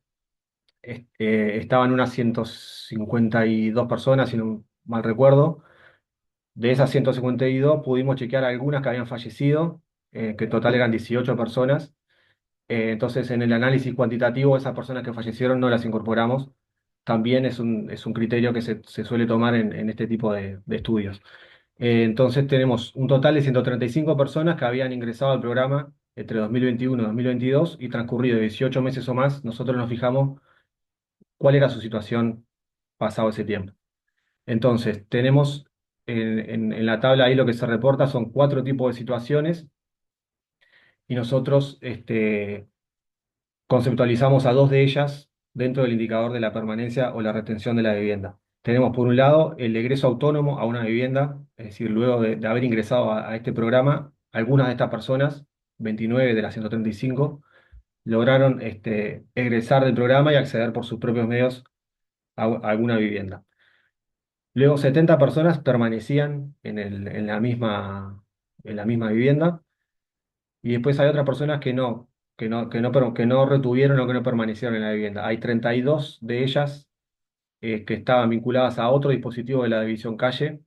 estaban unas 152 personas, si no mal recuerdo. De esas 152 pudimos chequear algunas que habían fallecido, que en total eran 18 personas. Entonces, en el análisis cuantitativo, esas personas que fallecieron no las incorporamos. También es un criterio que se suele tomar en este tipo de estudios. Entonces, tenemos un total de 135 personas que habían ingresado al programa entre 2021 y 2022 y transcurrido 18 meses o más, nosotros nos fijamos cuál era su situación pasado ese tiempo. Entonces, tenemos en la tabla ahí lo que se reporta son 4 tipos de situaciones y nosotros conceptualizamos a 2 de ellas dentro del indicador de la permanencia o la retención de la vivienda. Tenemos por un lado el egreso autónomo a una vivienda, es decir, luego de haber ingresado a este programa, algunas de estas personas, 29 de las 135, lograron egresar del programa y acceder por sus propios medios a alguna vivienda. Luego 70 personas permanecían en la misma vivienda y después hay otras personas que no retuvieron o que no permanecieron en la vivienda. Hay 32 de ellas que estaban vinculadas a otro dispositivo de la división calle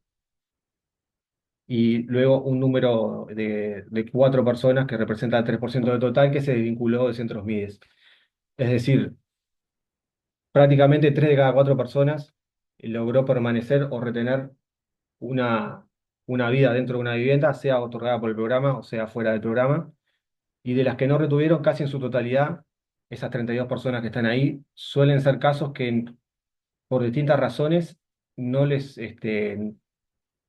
y luego un número de 4 personas que representa el 3% del total que se desvinculó de centros MIDES. Es decir, prácticamente 3 de cada 4 personas logró permanecer o retener una, una vida dentro de una vivienda, sea otorgada por el programa o sea fuera del programa. Y de las que no retuvieron, casi en su totalidad, esas 32 personas que están ahí, suelen ser casos que por distintas razones no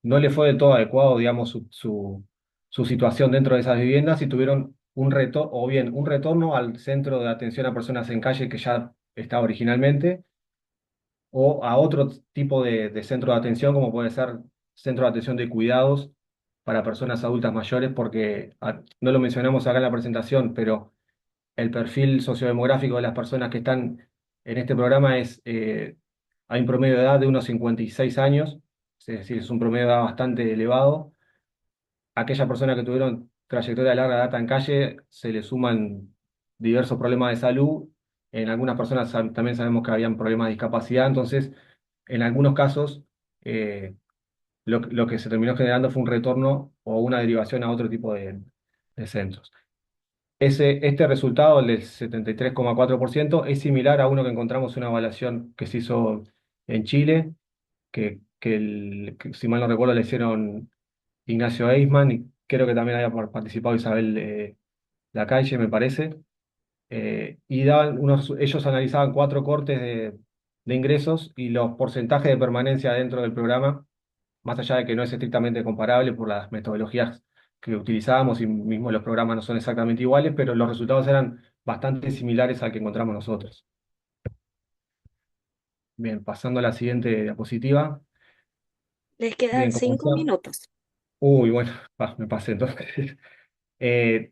no les fue del todo adecuado, digamos, su situación dentro de esas viviendas y tuvieron o bien un retorno al centro de atención a personas en calle que ya estaba originalmente, o a otro tipo de centro de atención, como puede ser centro de atención de cuidados para personas adultas mayores, porque no lo mencionamos acá en la presentación, pero el perfil sociodemográfico de las personas que están en este programa hay un promedio de edad de unos 56 años, es decir, es un promedio de edad bastante elevado. Aquellas personas que tuvieron trayectoria de larga data en calle, se le suman diversos problemas de salud. En algunas personas también sabemos que habían problemas de discapacidad, entonces en algunos casos, eh, lo que se terminó generando fue un retorno o una derivación a otro tipo de centros. Este resultado, el del 73,4%, es similar a uno que encontramos en una evaluación que se hizo en Chile, que si mal no recuerdo le hicieron Ignacio Eisman y creo que también había participado Isabel Lacalle, me parece. Y ellos analizaban 4 cortes de ingresos y los porcentajes de permanencia dentro del programa, más allá de que no es estrictamente comparable por las metodologías que utilizábamos y mismo los programas no son exactamente iguales, pero los resultados eran bastante similares al que encontramos nosotros. Bien, pasando a la siguiente diapositiva. Les quedan Bien, como 5 minutos. uy, bueno, me pasé entonces. Eh,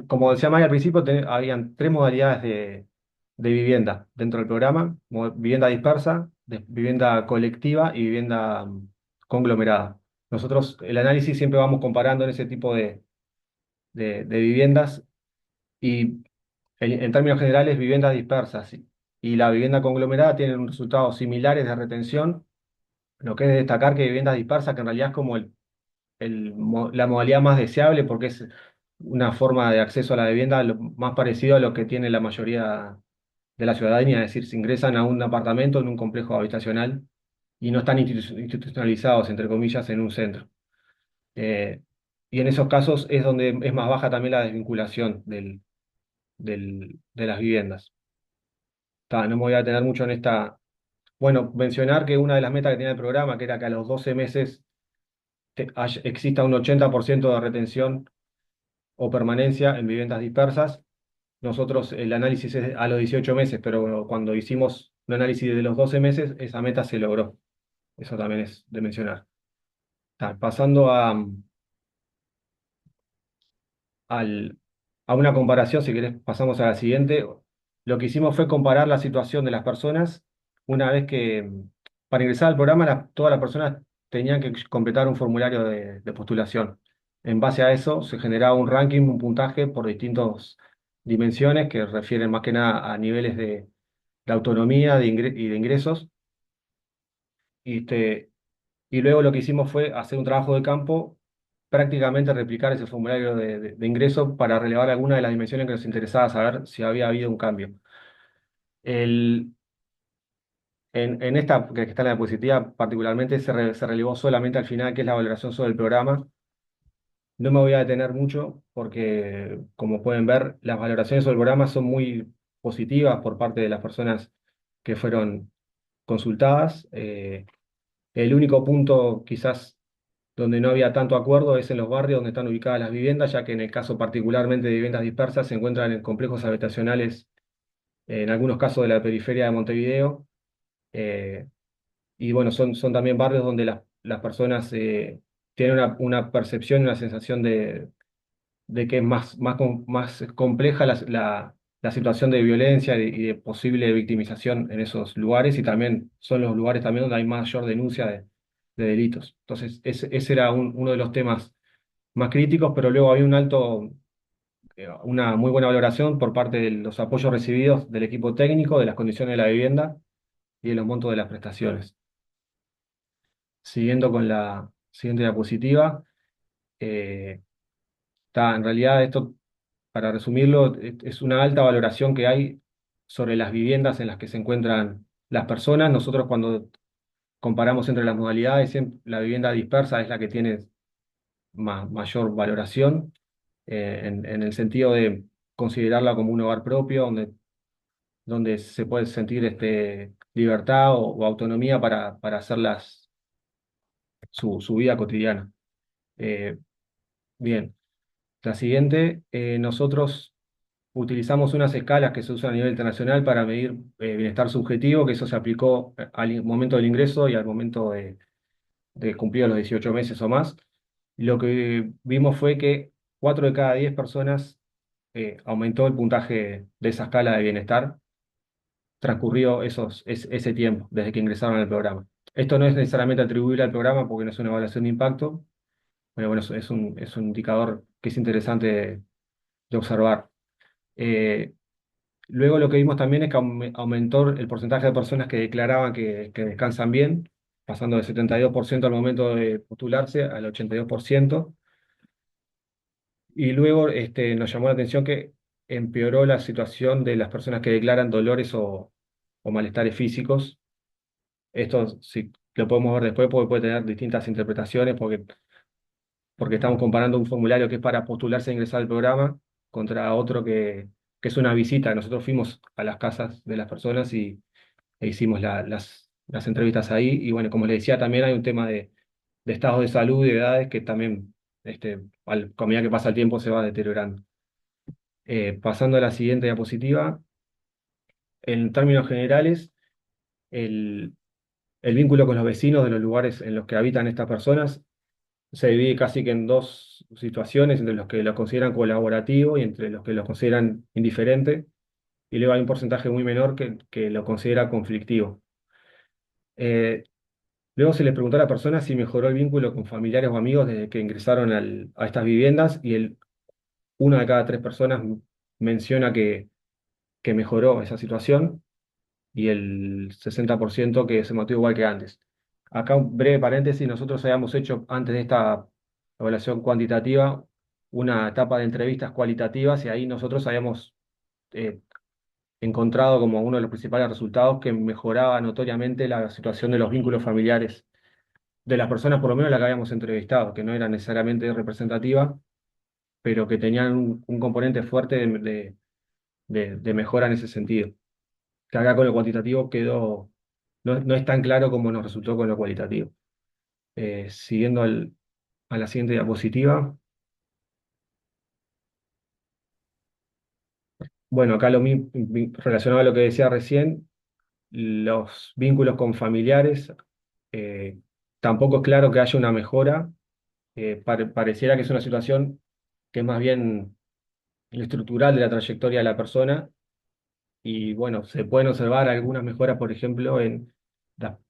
Como decía Maya al principio, habían 3 modalidades de vivienda dentro del programa: vivienda dispersa, vivienda colectiva y vivienda conglomerada. Nosotros el análisis siempre vamos comparando en ese tipo de viviendas y en términos generales viviendas dispersas y la vivienda conglomerada tienen resultados similares de retención. Lo que es de destacar que viviendas dispersas, que en realidad es como la modalidad más deseable porque es una forma de acceso a la vivienda más parecido a lo que tiene la mayoría de la ciudadanía, es decir, se ingresan a un apartamento en un complejo habitacional y no están institucionalizados, entre comillas, en un centro. Eh, y en esos casos es donde es más baja también la desvinculación de las viviendas. No me voy a detener mucho en esta. Bueno, mencionar que una de las metas que tenía el programa, que era que a los 12 meses exista un 80% de retención o permanencia en viviendas dispersas. Nosotros el análisis es a los 18 meses, pero cuando hicimos un análisis de los 12 meses, esa meta se logró. Eso también es de mencionar. Pasando al- a una comparación, si querés, pasamos a la siguiente. Lo que hicimos fue comparar la situación de las personas una vez que, para ingresar al programa, todas las personas tenían que completar un formulario de postulación. En base a eso se generaba un ranking, un puntaje por distintas dimensiones que refieren más que nada a niveles de autonomía y de ingresos. Y, y luego lo que hicimos fue hacer un trabajo de campo, prácticamente replicar ese formulario de ingreso para relevar alguna de las dimensiones que nos interesaba saber si había habido un cambio. El, en esta, que está en la diapositiva, particularmente se relevó solamente al final, que es la valoración sobre el programa. No me voy a detener mucho porque, como pueden ver, las valoraciones sobre el programa son muy positivas por parte de las personas que fueron consultadas. El único punto quizás donde no había tanto acuerdo es en los barrios donde están ubicadas las viviendas, ya que en el caso particularmente de viviendas dispersas se encuentran en complejos habitacionales, en algunos casos de la periferia de Montevideo, eh, y bueno, son también barrios donde las personas tienen una percepción, una sensación de que es más compleja la situación de violencia y de posible victimización en esos lugares, y también son los lugares también donde hay mayor denuncia de delitos. Entonces, ese era uno de los temas más críticos, pero luego había una muy buena valoración por parte de los apoyos recibidos del equipo técnico, de las condiciones de la vivienda y de los montos de las prestaciones. Siguiendo con la siguiente diapositiva, en realidad esto, para resumirlo, es una alta valoración que hay sobre las viviendas en las que se encuentran las personas. Nosotros cuando comparamos entre las modalidades, la vivienda dispersa es la que tiene mayor valoración, en el sentido de considerarla como un hogar propio, donde se puede sentir libertad o autonomía para hacer su vida cotidiana. Eh, Bien, la siguiente, nosotros utilizamos unas escalas que se usan a nivel internacional para medir bienestar subjetivo, que eso se aplicó al momento del ingreso y al momento de cumplir los 18 meses o más. Lo que vimos fue que 4 de cada 10 personas aumentó el puntaje de esa escala de bienestar transcurrido ese tiempo, desde que ingresaron al programa. Esto no es necesariamente atribuible al programa porque no es una evaluación de impacto, pero bueno, es un indicador que es interesante de observar. Eh, Luego lo que vimos también es que aumentó el porcentaje de personas que declaraban que descansan bien, pasando del 72% al momento de postularse al 82%. Y luego nos llamó la atención que empeoró la situación de las personas que declaran dolores o malestares físicos. Esto sí lo podemos ver después porque puede tener distintas interpretaciones, porque estamos comparando un formulario que es para postularse e ingresar al programa contra otro que es una visita. Nosotros fuimos a las casas de las personas e hicimos las entrevistas ahí. Y bueno, como les decía, también hay un tema de estados de salud y de edades que también, a medida que pasa el tiempo, se va deteriorando. Pasando a la siguiente diapositiva, en términos generales, el, el vínculo con los vecinos de los lugares en los que habitan estas personas se divide casi que en dos situaciones, entre los que lo consideran colaborativo y entre los que lo consideran indiferente, y luego hay un porcentaje muy menor que lo considera conflictivo. Eh, Luego se les preguntó a la persona si mejoró el vínculo con familiares o amigos desde que ingresaron a estas viviendas, y una de cada tres personas menciona que mejoró esa situación, y el 60% que se mantuvo igual que antes. Acá un breve paréntesis: nosotros habíamos hecho antes de esta evaluación cuantitativa una etapa de entrevistas cualitativas, y ahí nosotros habíamos eh, encontrado como uno de los principales resultados que mejoraba notoriamente la situación de los vínculos familiares de las personas, por lo menos la que habíamos entrevistado, que no era necesariamente representativa, pero que tenían un componente fuerte de mejora en ese sentido. Que acá con lo cuantitativo no es tan claro como nos resultó con lo cualitativo. Siguiendo a la siguiente diapositiva. Bueno, acá relacionado a lo que decía recién, los vínculos con familiares, eh, tampoco es claro que haya una mejora. Pareciera que es una situación que es más bien estructural de la trayectoria de la persona. Y bueno, se pueden observar algunas mejoras, por ejemplo, en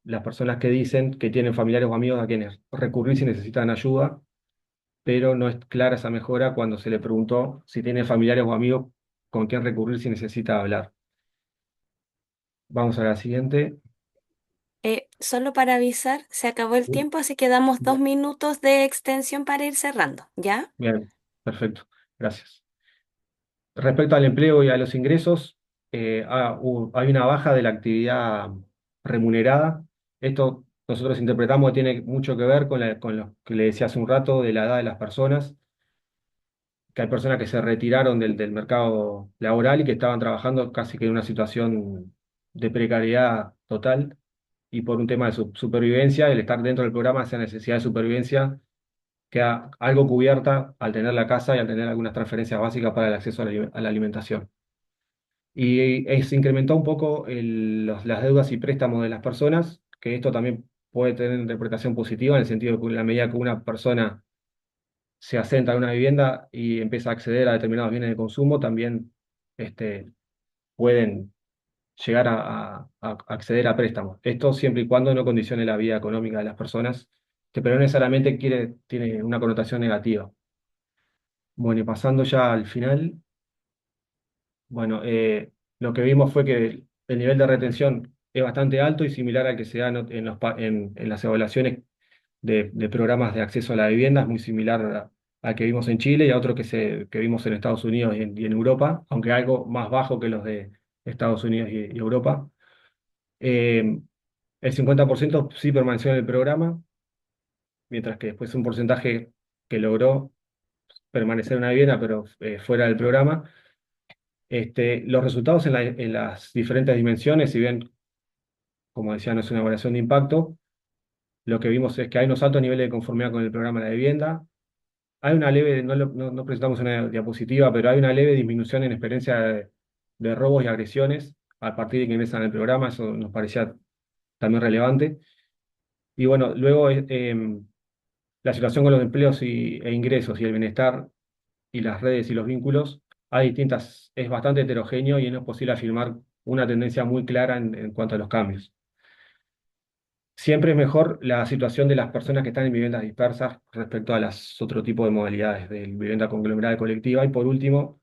las personas que dicen que tienen familiares o amigos a quienes recurrir si necesitan ayuda, pero no es clara esa mejora cuando se le preguntó si tiene familiares o amigos con quien recurrir si necesita hablar. Vamos a la siguiente. Solo para avisar, se acabó el Sí. tiempo, así que damos 2 minutos de extensión para ir cerrando, ¿ya? Bien, perfecto, gracias. Respecto al empleo y a los ingresos, hay una baja de la actividad remunerada. Esto nosotros interpretamos que tiene mucho que ver con lo que le decía hace un rato de la edad de las personas, que hay personas que se retiraron del mercado laboral y que estaban trabajando casi que en una situación de precariedad total, y por un tema de supervivencia, el estar dentro del programa, esa necesidad de supervivencia queda algo cubierta al tener la casa y al tener algunas transferencias básicas para el acceso a la alimentación. Y se incrementó un poco las deudas y préstamos de las personas, que esto también puede tener interpretación positiva, en el sentido de que en la medida que una persona se asenta en una vivienda y empieza a acceder a determinados bienes de consumo, también este, pueden llegar a acceder a préstamos. Esto siempre y cuando no condicione la vida económica de las personas, pero no necesariamente tiene una connotación negativa. Bueno, y pasando ya al final, bueno, lo que vimos fue que el nivel de retención es bastante alto y similar al que se da en las evaluaciones de programas de acceso a la vivienda. Es muy similar al que vimos en Chile y a otro que vimos en Estados Unidos y en Europa, aunque algo más bajo que los de Estados Unidos y Europa. Eh, el 50% sí permaneció en el programa, mientras que después un porcentaje que logró permanecer en una vivienda, pero fuera del programa. Los resultados en las diferentes dimensiones, si bien, como decía, no es una evaluación de impacto, lo que vimos es que hay unos altos niveles de conformidad con el programa de la vivienda. Hay una leve, no presentamos una diapositiva, pero hay una leve disminución en experiencia de robos y agresiones a partir de que ingresan al programa. Eso nos parecía también relevante. Y bueno, luego la situación con los empleos e ingresos y el bienestar y las redes y los vínculos, es bastante heterogéneo y no es posible afirmar una tendencia muy clara en cuanto a los cambios. Siempre es mejor la situación de las personas que están en viviendas dispersas respecto a las otro tipo de modalidades de vivienda conglomerada y colectiva. Y por último,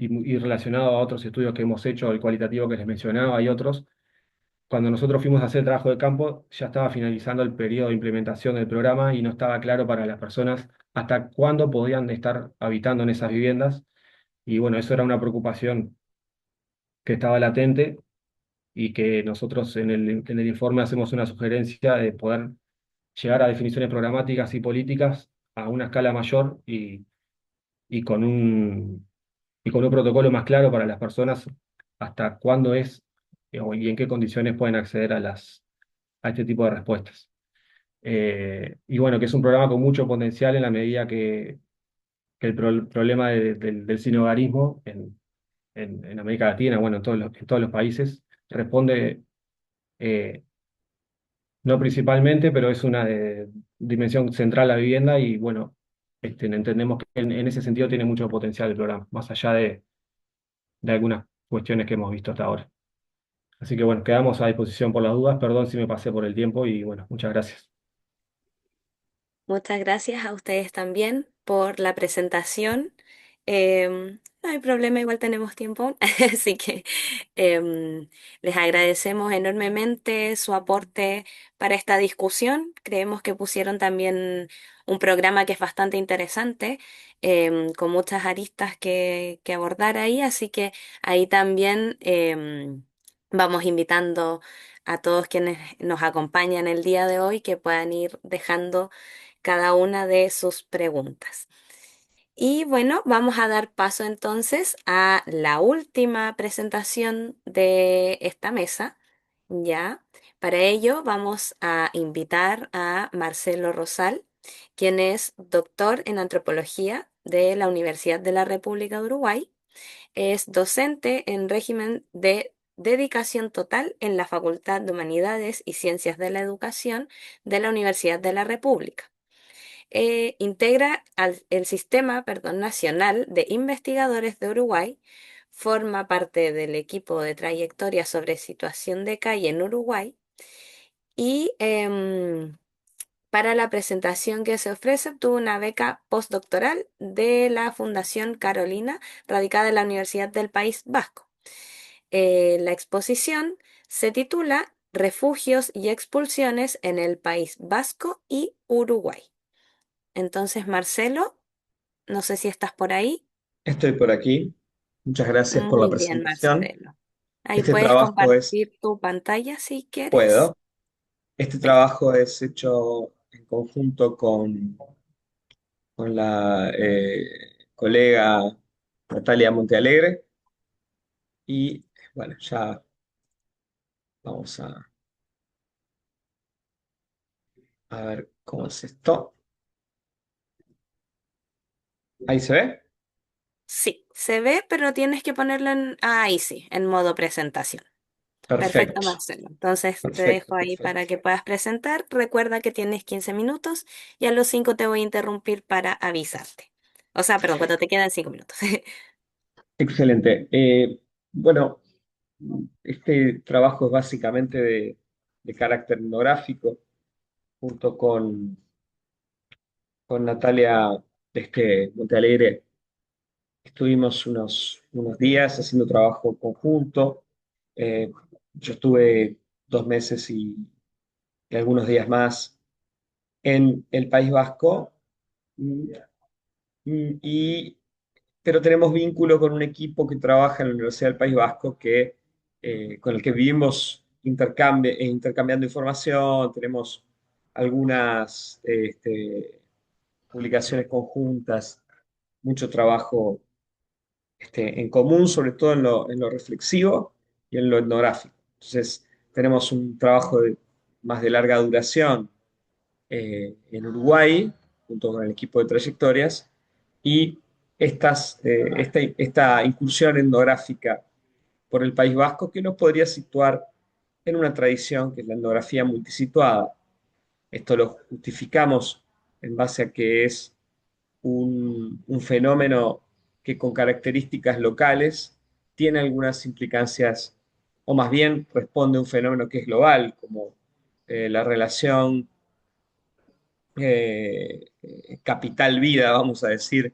y relacionado a otros estudios que hemos hecho, el cualitativo que les mencionaba y otros, cuando nosotros fuimos a hacer trabajo de campo, ya estaba finalizando el periodo de implementación del programa y no estaba claro para las personas hasta cuándo podían estar habitando en esas viviendas. Y bueno, eso era una preocupación que estaba latente y que nosotros en el informe hacemos una sugerencia de poder llegar a definiciones programáticas y políticas a una escala mayor y con un protocolo más claro para las personas hasta cuándo es y en qué condiciones pueden acceder a este tipo de respuestas. Y bueno, que es un programa con mucho potencial en la medida que el problema del sinhogarismo en América Latina, bueno, en todos los países, responde, eh, no principalmente, pero es una dimensión central la vivienda y bueno, entendemos que en ese sentido tiene mucho potencial el programa, más allá de algunas cuestiones que hemos visto hasta ahora. Así que bueno, quedamos a disposición por las dudas. Perdón si me pasé por el tiempo y bueno, muchas gracias. Muchas gracias a ustedes también por la presentación. No hay problema, igual tenemos tiempo, así que les agradecemos enormemente su aporte para esta discusión. Creemos que pusieron también un programa que es bastante interesante, con muchas aristas que abordar ahí, así que ahí también vamos invitando a todos quienes nos acompañan el día de hoy que puedan ir dejando cada una de sus preguntas. Y bueno, vamos a dar paso entonces a la última presentación de esta mesa, ¿ya? Para ello vamos a invitar a Marcelo Rosal, quien es doctor en antropología de la Universidad de la República de Uruguay. Es docente en régimen de dedicación total en la Facultad de Humanidades y Ciencias de la Educación de la Universidad de la República. Integra el Sistema, perdón, Nacional de Investigadores de Uruguay, forma parte del equipo de trayectoria sobre situación de calle en Uruguay y para la presentación que se ofrece obtuvo una beca postdoctoral de la Fundación Carolina, radicada en la Universidad del País Vasco. La exposición se titula Refugios y expulsiones en el País Vasco y Uruguay. Entonces, Marcelo, no sé si estás por ahí. Estoy por aquí. Muchas gracias por la Muy bien, presentación. Marcelo. Ahí Este puedes trabajo es, compartir tu pantalla si quieres. puedo, este Perfecto. trabajo es hecho en conjunto con la colega Natalia Montealegre y bueno, ya vamos a ver cómo es esto. ¿Ahí se ve? Sí, se ve, pero tienes que ponerlo en... ahí sí, en modo presentación. Perfecto, Perfecto, Marcelo. Entonces te perfecto, dejo ahí para perfecto. que puedas presentar. Recuerda que tienes 15 minutos y a los 5 te voy a interrumpir para avisarte. O sea, perdón, cuando te quedan 5 minutos. Excelente. Bueno, este trabajo es básicamente de carácter etnográfico, junto con Natalia Montealegre. Estuvimos unos días haciendo trabajo conjunto. Eh, yo estuve 2 meses y algunos días más en el País Vasco, mm, y, pero tenemos vínculo con un equipo que trabaja en la Universidad del País Vasco con el que vivimos intercambiando información, tenemos algunas publicaciones conjuntas, mucho trabajo en común, sobre todo en lo reflexivo y en lo etnográfico. Entonces, tenemos un trabajo más de larga duración en Uruguay, junto con el equipo de trayectorias, y esta incursión etnográfica por el País Vasco que nos podría situar en una tradición que es la etnografía multisituada. Esto lo justificamos en base a que es un fenómeno que con características locales tiene algunas implicancias, o más bien responde a un fenómeno que es global, como la relación capital-vida, vamos a decir,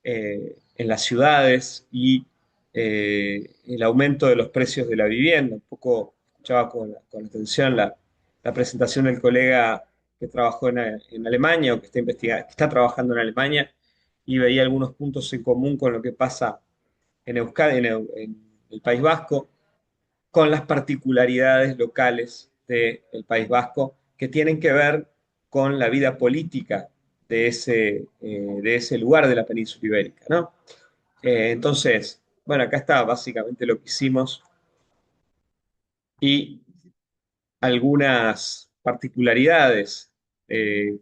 en las ciudades y el aumento de los precios de la vivienda. Un poco escuchaba con atención la presentación del colega que trabajó en Alemania o que está que está trabajando en Alemania y veía algunos puntos en común con lo que pasa en Euskadi, en el País Vasco, con las particularidades locales del País Vasco que tienen que ver con la vida política de ese lugar de la península ibérica, ¿no? Entonces, bueno, acá está básicamente lo que hicimos y algunas particularidades eh,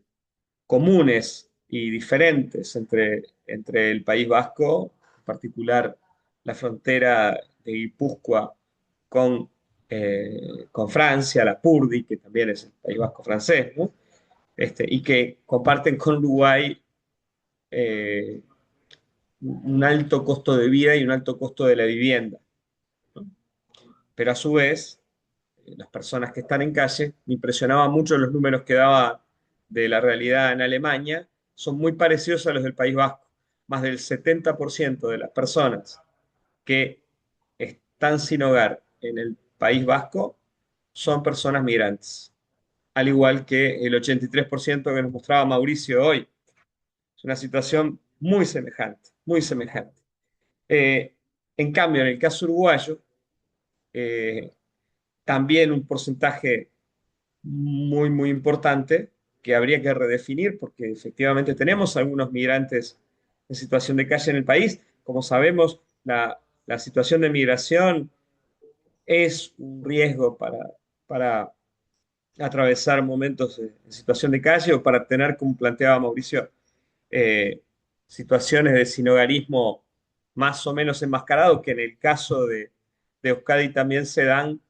comunes y diferentes entre el País Vasco, en particular la frontera de Guipúzcoa con Francia, la Purdi, que también es el País Vasco francés, ¿no? Y que comparten con Uruguay eh, un alto costo de vida y un alto costo de la vivienda, ¿no? Pero a su vez, las personas que están en calle, me impresionaban mucho los números que daba de la realidad en Alemania, son muy parecidos a los del País Vasco. Más del 70% de las personas que están sin hogar en el País Vasco son personas migrantes, al igual que el 83% que nos mostraba Mauricio hoy. Es una situación muy semejante, muy semejante. Eh, en cambio, en el caso uruguayo, eh, también un porcentaje muy, muy importante que habría que redefinir porque efectivamente tenemos algunos migrantes en situación de calle en el país. Como sabemos, la situación de migración es un riesgo para atravesar momentos en situación de calle o para tener, como planteaba Mauricio, eh, situaciones de sinhogarismo más o menos enmascarado, que en el caso de Euskadi también se dan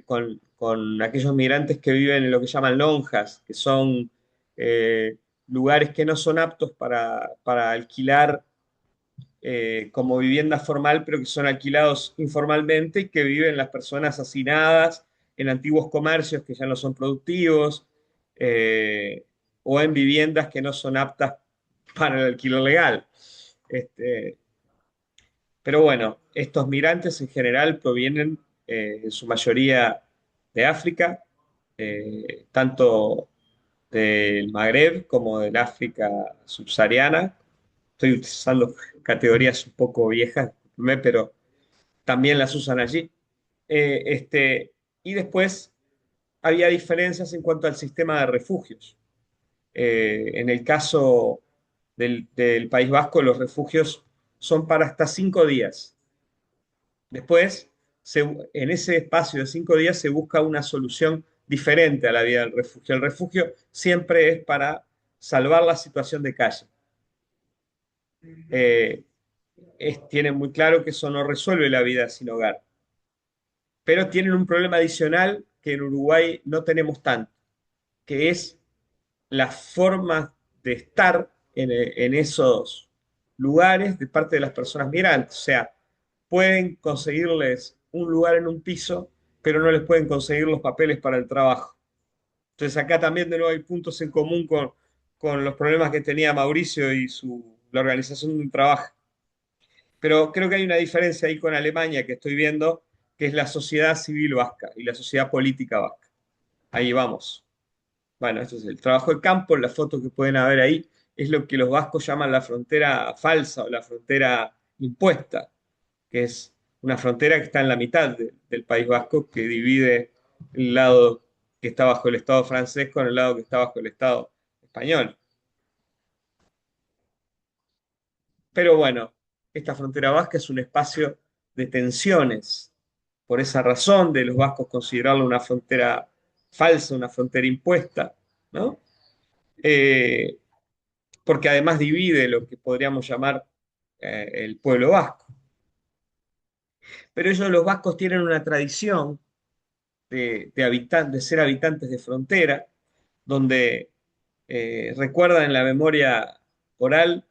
con aquellos migrantes que viven en lo que llaman lonjas, que son lugares que no son aptos para alquilar como vivienda formal, pero que son alquilados informalmente y que viven las personas hacinadas en antiguos comercios que ya no son productivos eh, o en viviendas que no son aptas para el alquiler legal. Este, pero bueno, estos migrantes en general provienen en su mayoría de África, tanto del Magreb como del África subsahariana. Estoy utilizando categorías un poco viejas, discúlpeme, pero también las usan allí. Y después había diferencias en cuanto al sistema de refugios. En el caso del País Vasco, los refugios son para hasta 5 días. Después, en ese espacio de 5 días se busca una solución diferente a la vida del refugio. El refugio siempre es para salvar la situación de calle. Eh, Tienen muy claro que eso no resuelve la vida sin hogar, pero tienen un problema adicional que en Uruguay no tenemos tanto, que es la forma de estar en esos lugares de parte de las personas migrantes. O sea, pueden conseguirles un lugar en un piso, pero no les pueden conseguir los papeles para el trabajo. Entonces acá también de nuevo hay puntos en común con los problemas que tenía Mauricio y la organización de un trabajo. Pero creo que hay una diferencia ahí con Alemania que estoy viendo, que es la sociedad civil vasca y la sociedad política vasca. Ahí vamos. Bueno, esto es el trabajo de campo, la foto que pueden ver ahí, es lo que los vascos llaman la frontera falsa o la frontera impuesta, que es una frontera que está en la mitad del País Vasco, que divide el lado que está bajo el Estado francés con el lado que está bajo el Estado español. Pero bueno, esta frontera vasca es un espacio de tensiones. Por esa razón de los vascos considerarlo una frontera falsa, una frontera impuesta, ¿no? Eh, Porque además divide lo que podríamos llamar el pueblo vasco. Pero ellos, los vascos, tienen una tradición de ser habitantes de frontera, donde recuerdan en la memoria oral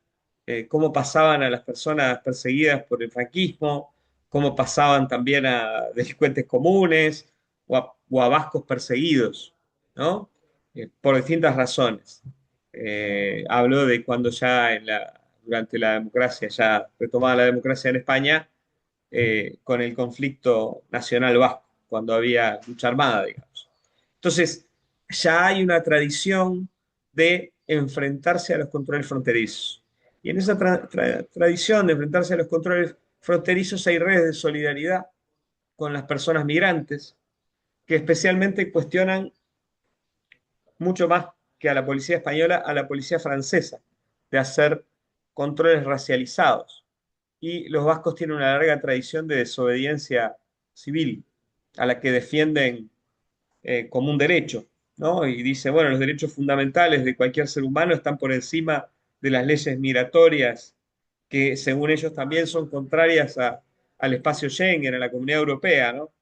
cómo pasaban a las personas perseguidas por el franquismo, cómo pasaban también a delincuentes comunes o a vascos perseguidos, ¿no? Por distintas razones. Hablo de cuando ya durante la democracia, ya retomada la democracia en España, con el conflicto nacional vasco, cuando había lucha armada, digamos. Entonces, ya hay una tradición de enfrentarse a los controles fronterizos. Y en esa tradición de enfrentarse a los controles fronterizos hay redes de solidaridad con las personas migrantes que especialmente cuestionan mucho más que a la policía española, a la policía francesa, de hacer controles racializados. Y los vascos tienen una larga tradición de desobediencia civil, a la que defienden como un derecho, ¿no? Y dice, bueno, los derechos fundamentales de cualquier ser humano están por encima de las leyes migratorias, que según ellos también son contrarias al espacio Schengen, a la Comunidad Europea, ¿no?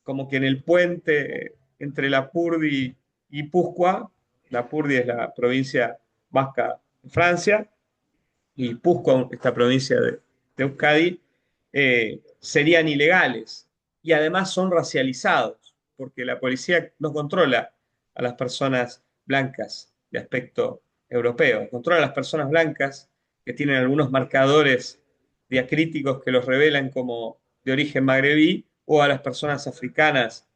Como que en el puente entre Lapurdi y Guipúzcoa, Lapurdi es la provincia vasca de Francia, y Guipúzcoa, esta provincia de Euskadi, serían ilegales y además son racializados, porque la policía no controla a las personas blancas de aspecto europeo, controla a las personas blancas que tienen algunos marcadores diacríticos que los revelan como de origen magrebí, o a las personas africanas,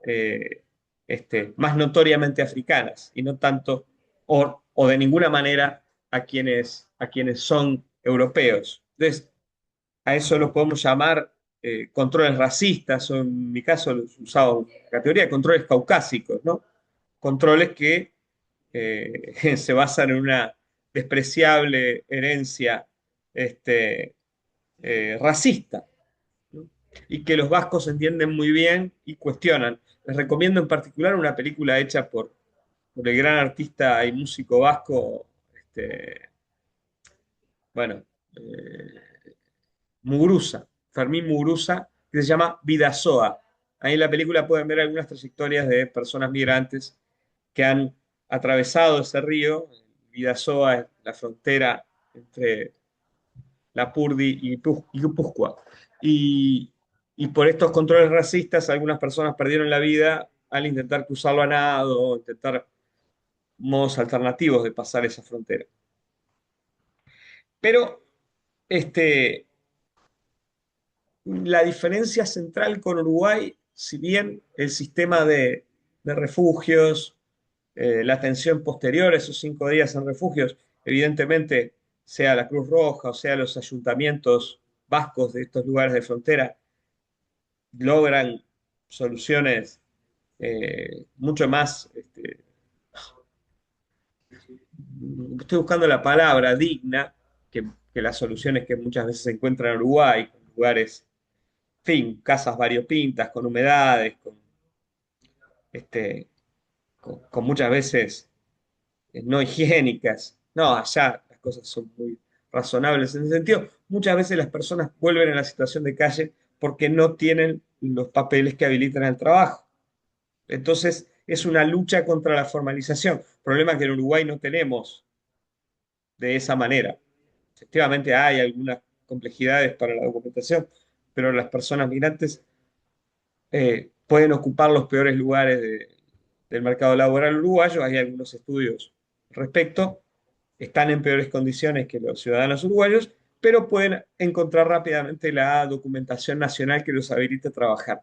eh, más notoriamente africanas, y no tanto, o de ninguna manera, a quienes son europeos. Entonces, a eso lo podemos llamar controles racistas, o en mi caso los usaba la categoría de controles caucásicos, ¿no? Controles que se basan en una despreciable herencia este, racista, ¿no? Y que los vascos entienden muy bien y cuestionan. Les recomiendo en particular una película hecha por el gran artista y músico vasco, bueno, Muguruza, Fermín Muguruza, que se llama Vidasoa. Ahí en la película pueden ver algunas trayectorias de personas migrantes que han atravesado ese río. Vidasoa es la frontera entre Lapurdi y Guipúzcoa. Y, y por estos controles racistas, algunas personas perdieron la vida al intentar cruzarlo a nado, o intentar modos alternativos de pasar esa frontera. Pero la diferencia central con Uruguay, si bien el sistema de refugios, la atención posterior, esos 5 días en refugios, evidentemente, sea la Cruz Roja o sea los ayuntamientos vascos de estos lugares de frontera, logran soluciones mucho más, estoy buscando la palabra, digna, que las soluciones que muchas veces se encuentran en Uruguay, con lugares, en fin, casas variopintas, con humedades, este, con muchas veces no higiénicas. No, allá las cosas son muy razonables en ese sentido. Muchas veces las personas vuelven a la situación de calle porque no tienen los papeles que habilitan el trabajo. Entonces, es una lucha contra la formalización. Problema que en Uruguay no tenemos de esa manera. Efectivamente, hay algunas complejidades para la documentación, pero las personas migrantes pueden ocupar los peores lugares del mercado laboral uruguayo. Hay algunos estudios al respecto. Están en peores condiciones que los ciudadanos uruguayos, pero pueden encontrar rápidamente la documentación nacional que los habilite a trabajar.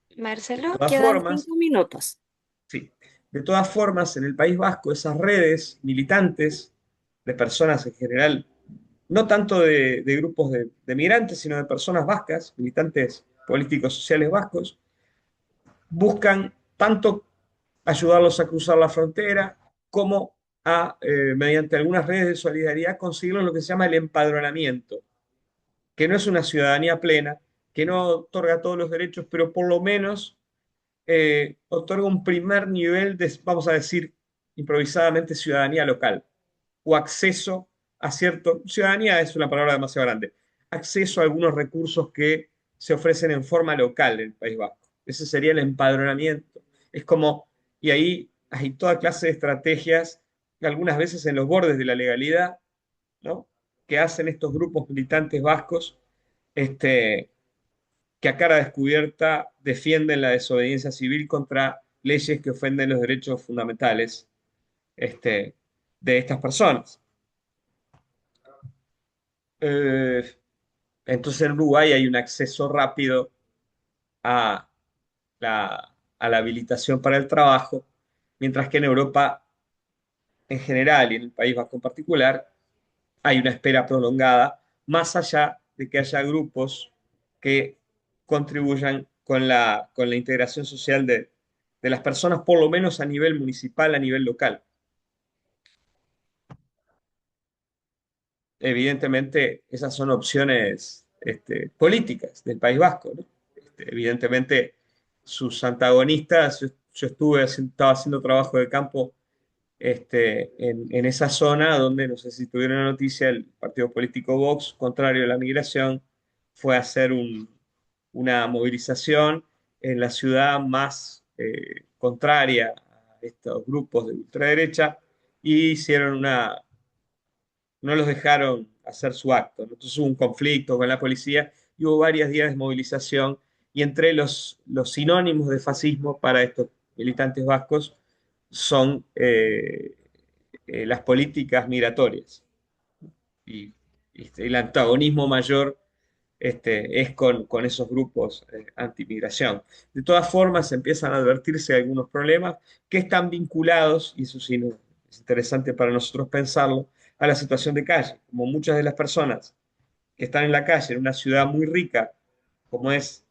De Marcelo, todas quedan formas, 5 minutos. sí, de todas formas, en el País Vasco, esas redes militantes de personas en general, no tanto de grupos de migrantes, sino de personas vascas, militantes políticos sociales vascos, buscan tanto ayudarlos a cruzar la frontera como mediante algunas redes de solidaridad, conseguir lo que se llama el empadronamiento, que no es una ciudadanía plena, que no otorga todos los derechos, pero por lo menos otorga un primer nivel de, vamos a decir improvisadamente, ciudadanía local, o acceso a cierto, ciudadanía es una palabra demasiado grande, acceso a algunos recursos que se ofrecen en forma local en el País Vasco. Ese sería el empadronamiento. Es como, y ahí hay toda clase de estrategias, algunas veces en los bordes de la legalidad, ¿no? Que hacen estos grupos militantes vascos, que a cara descubierta defienden la desobediencia civil contra leyes que ofenden los derechos fundamentales, de estas personas. Eh, Entonces en Uruguay hay un acceso rápido a a la habilitación para el trabajo, mientras que en Europa en general y en el País Vasco en particular hay una espera prolongada, más allá de que haya grupos que contribuyan con la integración social de las personas, por lo menos a nivel municipal, a nivel local. Evidentemente, esas son opciones políticas del País Vasco, ¿no? Evidentemente, sus antagonistas, yo estaba haciendo trabajo de campo en esa zona donde, no sé si tuvieron la noticia, el partido político Vox, contrario a la migración, fue a hacer una movilización en la ciudad más contraria a estos grupos de ultraderecha y hicieron no los dejaron hacer su acto, ¿no? Entonces hubo un conflicto con la policía y hubo varios días de movilización y entre los sinónimos de fascismo para estos militantes vascos son las políticas migratorias y, el antagonismo mayor es con esos grupos antimigración. De todas formas, empiezan a advertirse algunos problemas que están vinculados, y eso sí es interesante para nosotros pensarlo, a la situación de calle. Como muchas de las personas que están en la calle en una ciudad muy rica, como es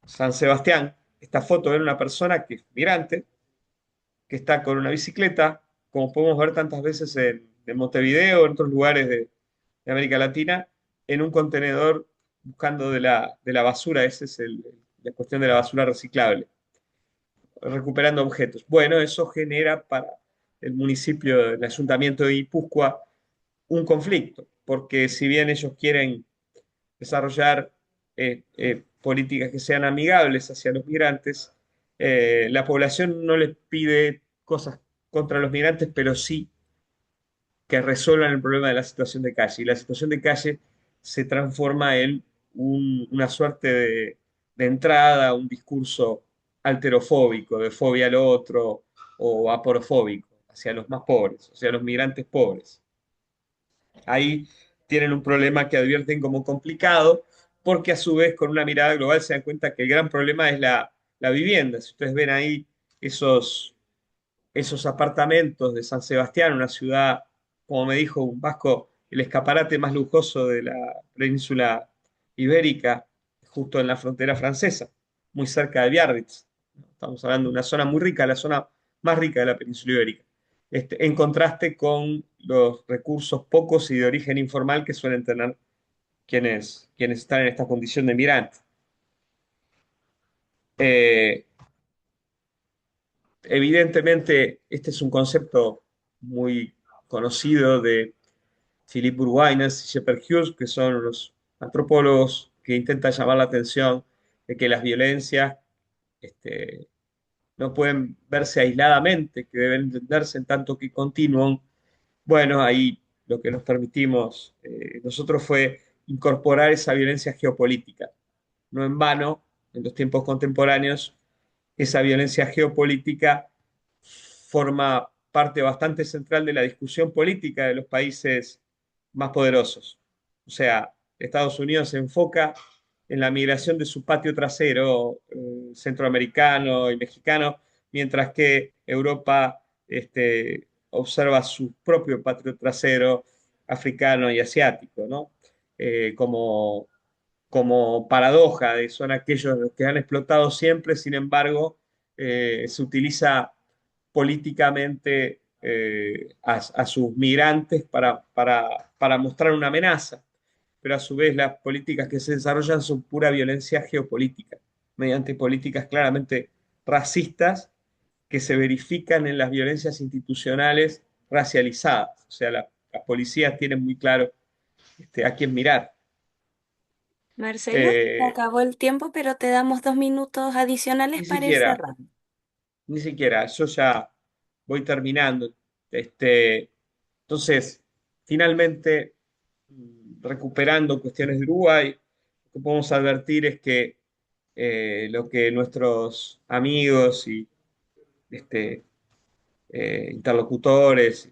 San Sebastián, esta foto de una persona que es migrante, que está con una bicicleta, como podemos ver tantas veces en Montevideo o en otros lugares de América Latina, en un contenedor buscando de la basura, esa es la cuestión de la basura reciclable, recuperando objetos. Bueno, eso genera para el municipio, el ayuntamiento de Guipúzcoa, un conflicto, porque si bien ellos quieren desarrollar políticas que sean amigables hacia los migrantes, la población no les pide cosas contra los migrantes, pero sí que resuelvan el problema de la situación de calle. Y la situación de calle se transforma en una suerte de entrada a un discurso alterofóbico, de fobia al otro o aporofóbico, hacia los más pobres, o sea, los migrantes pobres. Ahí tienen un problema que advierten como complicado, porque a su vez con una mirada global se dan cuenta que el gran problema es la vivienda. Si ustedes ven ahí esos apartamentos de San Sebastián, una ciudad, como me dijo un vasco, el escaparate más lujoso de la península ibérica, justo en la frontera francesa, muy cerca de Biarritz. Estamos hablando de una zona muy rica, la zona más rica de la península ibérica. En contraste con los recursos pocos y de origen informal que suelen tener quienes están en esta condición de migrante. Eh, Evidentemente, este es un concepto muy conocido de Philippe Bourgoin y Shepard Hughes, que son los antropólogos que intentan llamar la atención de que las violencias este, no pueden verse aisladamente, que deben entenderse en tanto que continuum. Bueno, ahí lo que nos permitimos nosotros fue incorporar esa violencia geopolítica. No en vano, en los tiempos contemporáneos, esa violencia geopolítica forma parte bastante central de la discusión política de los países más poderosos. O sea, Estados Unidos se enfoca en la migración de su patio trasero centroamericano y mexicano, mientras que Europa observa su propio patio trasero africano y asiático, ¿no? Como paradoja de son aquellos los que han explotado siempre, sin embargo, se utiliza políticamente a sus migrantes para mostrar una amenaza, pero a su vez las políticas que se desarrollan son pura violencia geopolítica, mediante políticas claramente racistas que se verifican en las violencias institucionales racializadas. O sea, las policías tienen muy claro a quién mirar. Marcelo, se Eh, acabó el tiempo, pero te damos 2 minutos adicionales Ni para ir siquiera, cerrando. ni siquiera, yo ya voy terminando. Entonces, finalmente, recuperando cuestiones de Uruguay, lo que podemos advertir es que lo que nuestros amigos y este, interlocutores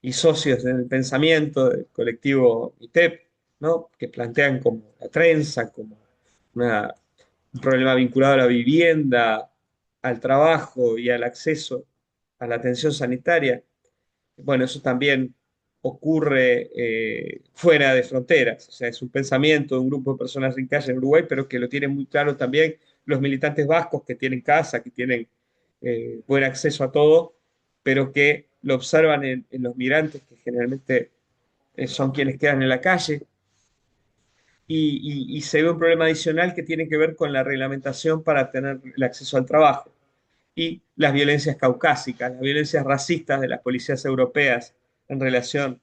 y socios del pensamiento del colectivo ITEP, ¿no? Que plantean como la trenza, como una- un problema vinculado a la vivienda, al trabajo y al acceso a la atención sanitaria. Bueno, eso también ocurre fuera de fronteras, o sea, es un pensamiento de un grupo de personas en calle en Uruguay, pero que lo tienen muy claro también los militantes vascos que tienen casa, que tienen buen acceso a todo, pero que lo observan en los migrantes, que generalmente son quienes quedan en la calle. Y se ve un problema adicional que tiene que ver con la reglamentación para tener el acceso al trabajo y las violencias caucásicas, las violencias racistas de las policías europeas en relación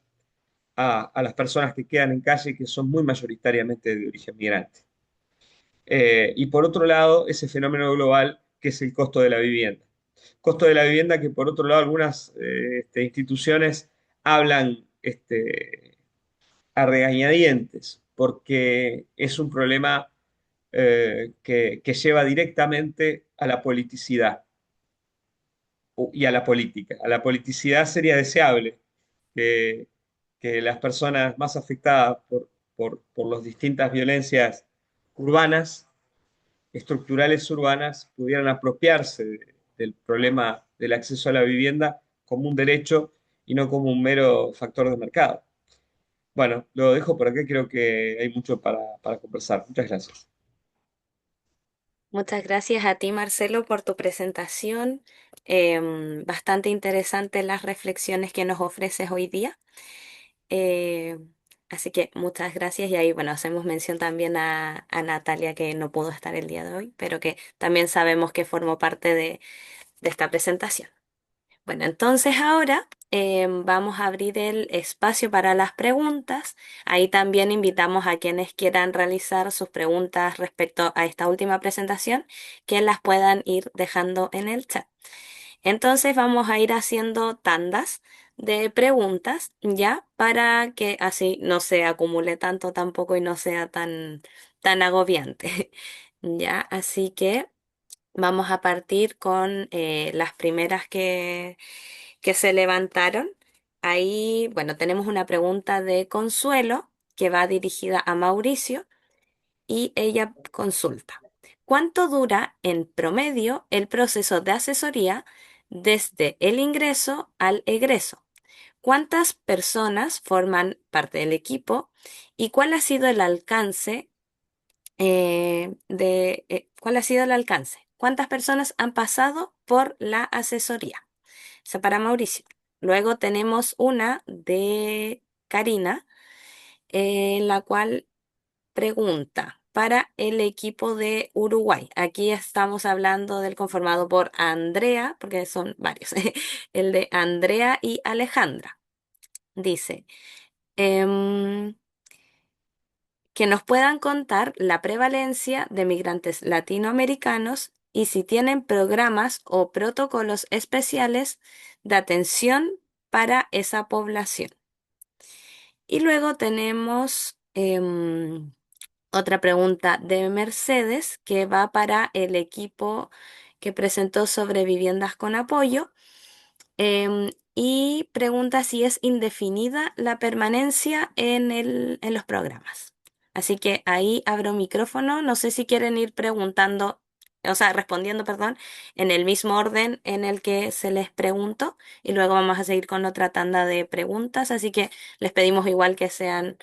a las personas que quedan en calle, que son muy mayoritariamente de origen migrante. Y por otro lado, ese fenómeno global que es el costo de la vivienda. Costo de la vivienda que por otro lado algunas instituciones hablan a regañadientes, porque es un problema que lleva directamente a la politicidad y a la política. A la politicidad sería deseable que, que las personas más afectadas por las distintas violencias urbanas, estructurales urbanas, pudieran apropiarse del problema del acceso a la vivienda como un derecho y no como un mero factor de mercado. Bueno, lo dejo por acá, creo que hay mucho para conversar. Muchas gracias. Muchas gracias a ti, Marcelo, por tu presentación. Bastante interesante las reflexiones que nos ofreces hoy día. Eh, Así que muchas gracias. Y ahí, bueno, hacemos mención también a Natalia, que no pudo estar el día de hoy, pero que también sabemos que formó parte de esta presentación. Bueno, entonces ahora vamos a abrir el espacio para las preguntas. Ahí también invitamos a quienes quieran realizar sus preguntas respecto a esta última presentación, que las puedan ir dejando en el chat. Entonces vamos a ir haciendo tandas de preguntas, ya, para que así no se acumule tanto tampoco y no sea tan agobiante. Ya, así que vamos a partir con las primeras que se levantaron. Ahí, bueno, tenemos una pregunta de Consuelo que va dirigida a Mauricio y ella consulta. ¿Cuánto dura en promedio el proceso de asesoría desde el ingreso al egreso? ¿Cuántas personas forman parte del equipo y cuál ha sido el alcance cuál ha sido el alcance? ¿Cuántas personas han pasado por la asesoría? Esa para Mauricio. Luego tenemos una de Karina, en la cual pregunta para el equipo de Uruguay. Aquí estamos hablando del conformado por Andrea, porque son varios. El de Andrea y Alejandra. Dice, em, que nos puedan contar la prevalencia de migrantes latinoamericanos y si tienen programas o protocolos especiales de atención para esa población. Y luego tenemos otra pregunta de Mercedes que va para el equipo que presentó sobre viviendas con apoyo. Y pregunta si es indefinida la permanencia en los programas. Así que ahí abro micrófono. No sé si quieren ir preguntando, o sea, respondiendo, perdón, en el mismo orden en el que se les preguntó. Y luego vamos a seguir con otra tanda de preguntas. Así que les pedimos igual que sean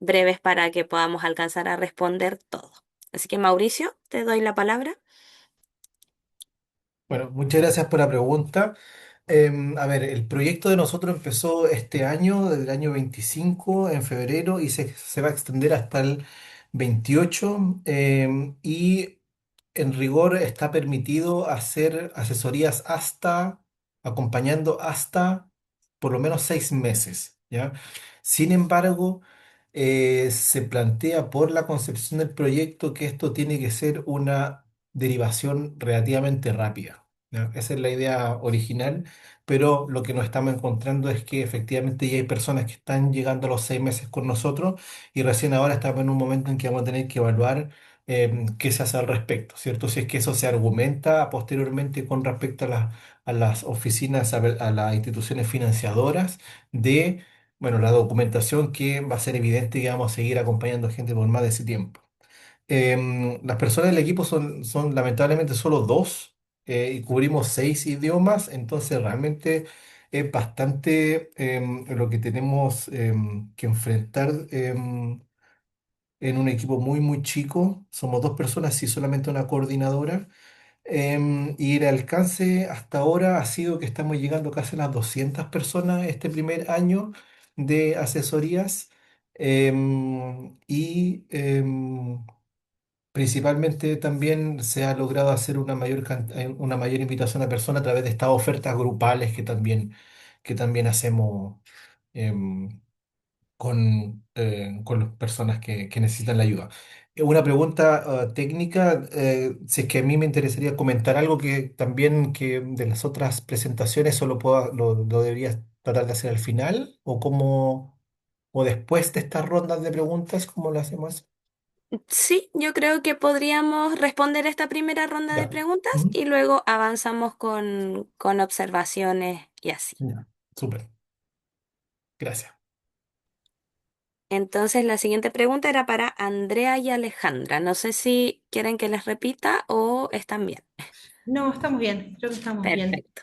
breves para que podamos alcanzar a responder todo. Así que Mauricio, te doy la palabra. Bueno, muchas gracias por la pregunta. A ver, el proyecto de nosotros empezó este año, desde el año 25 en febrero, y se va a extender hasta el 28. Y en rigor está permitido hacer asesorías acompañando hasta por lo menos 6 meses, ¿ya? Sin embargo, se plantea por la concepción del proyecto que esto tiene que ser una derivación relativamente rápida, ¿ya? Esa es la idea original, pero lo que nos estamos encontrando es que efectivamente ya hay personas que están llegando a los 6 meses con nosotros y recién ahora estamos en un momento en que vamos a tener que evaluar qué se hace al respecto, ¿cierto? Si es que eso se argumenta posteriormente con respecto a las oficinas, a las instituciones financiadoras de, bueno, la documentación que va a ser evidente que vamos a seguir acompañando gente por más de ese tiempo. Las personas del equipo son lamentablemente solo dos y cubrimos 6 idiomas, entonces realmente es bastante lo que tenemos que enfrentar en un equipo muy, muy chico. Somos dos personas y solamente una coordinadora. Y el alcance hasta ahora ha sido que estamos llegando casi a las 200 personas este primer año de asesorías. Y principalmente también se ha logrado hacer una mayor invitación a personas a través de estas ofertas grupales que también hacemos em, con las personas que necesitan la ayuda. Una pregunta técnica, si es que a mí me interesaría comentar algo que también que de las otras presentaciones solo lo deberías tratar de hacer al final o después de estas rondas de preguntas, ¿cómo lo hacemos? Sí, yo creo que podríamos responder esta primera ronda de Ya. preguntas Ujú. y luego avanzamos con observaciones y así. Ya. Súper. Gracias. Entonces, la siguiente pregunta era para Andrea y Alejandra. No sé si quieren que les repita o están bien. No, estamos bien, creo que estamos bien. Perfecto.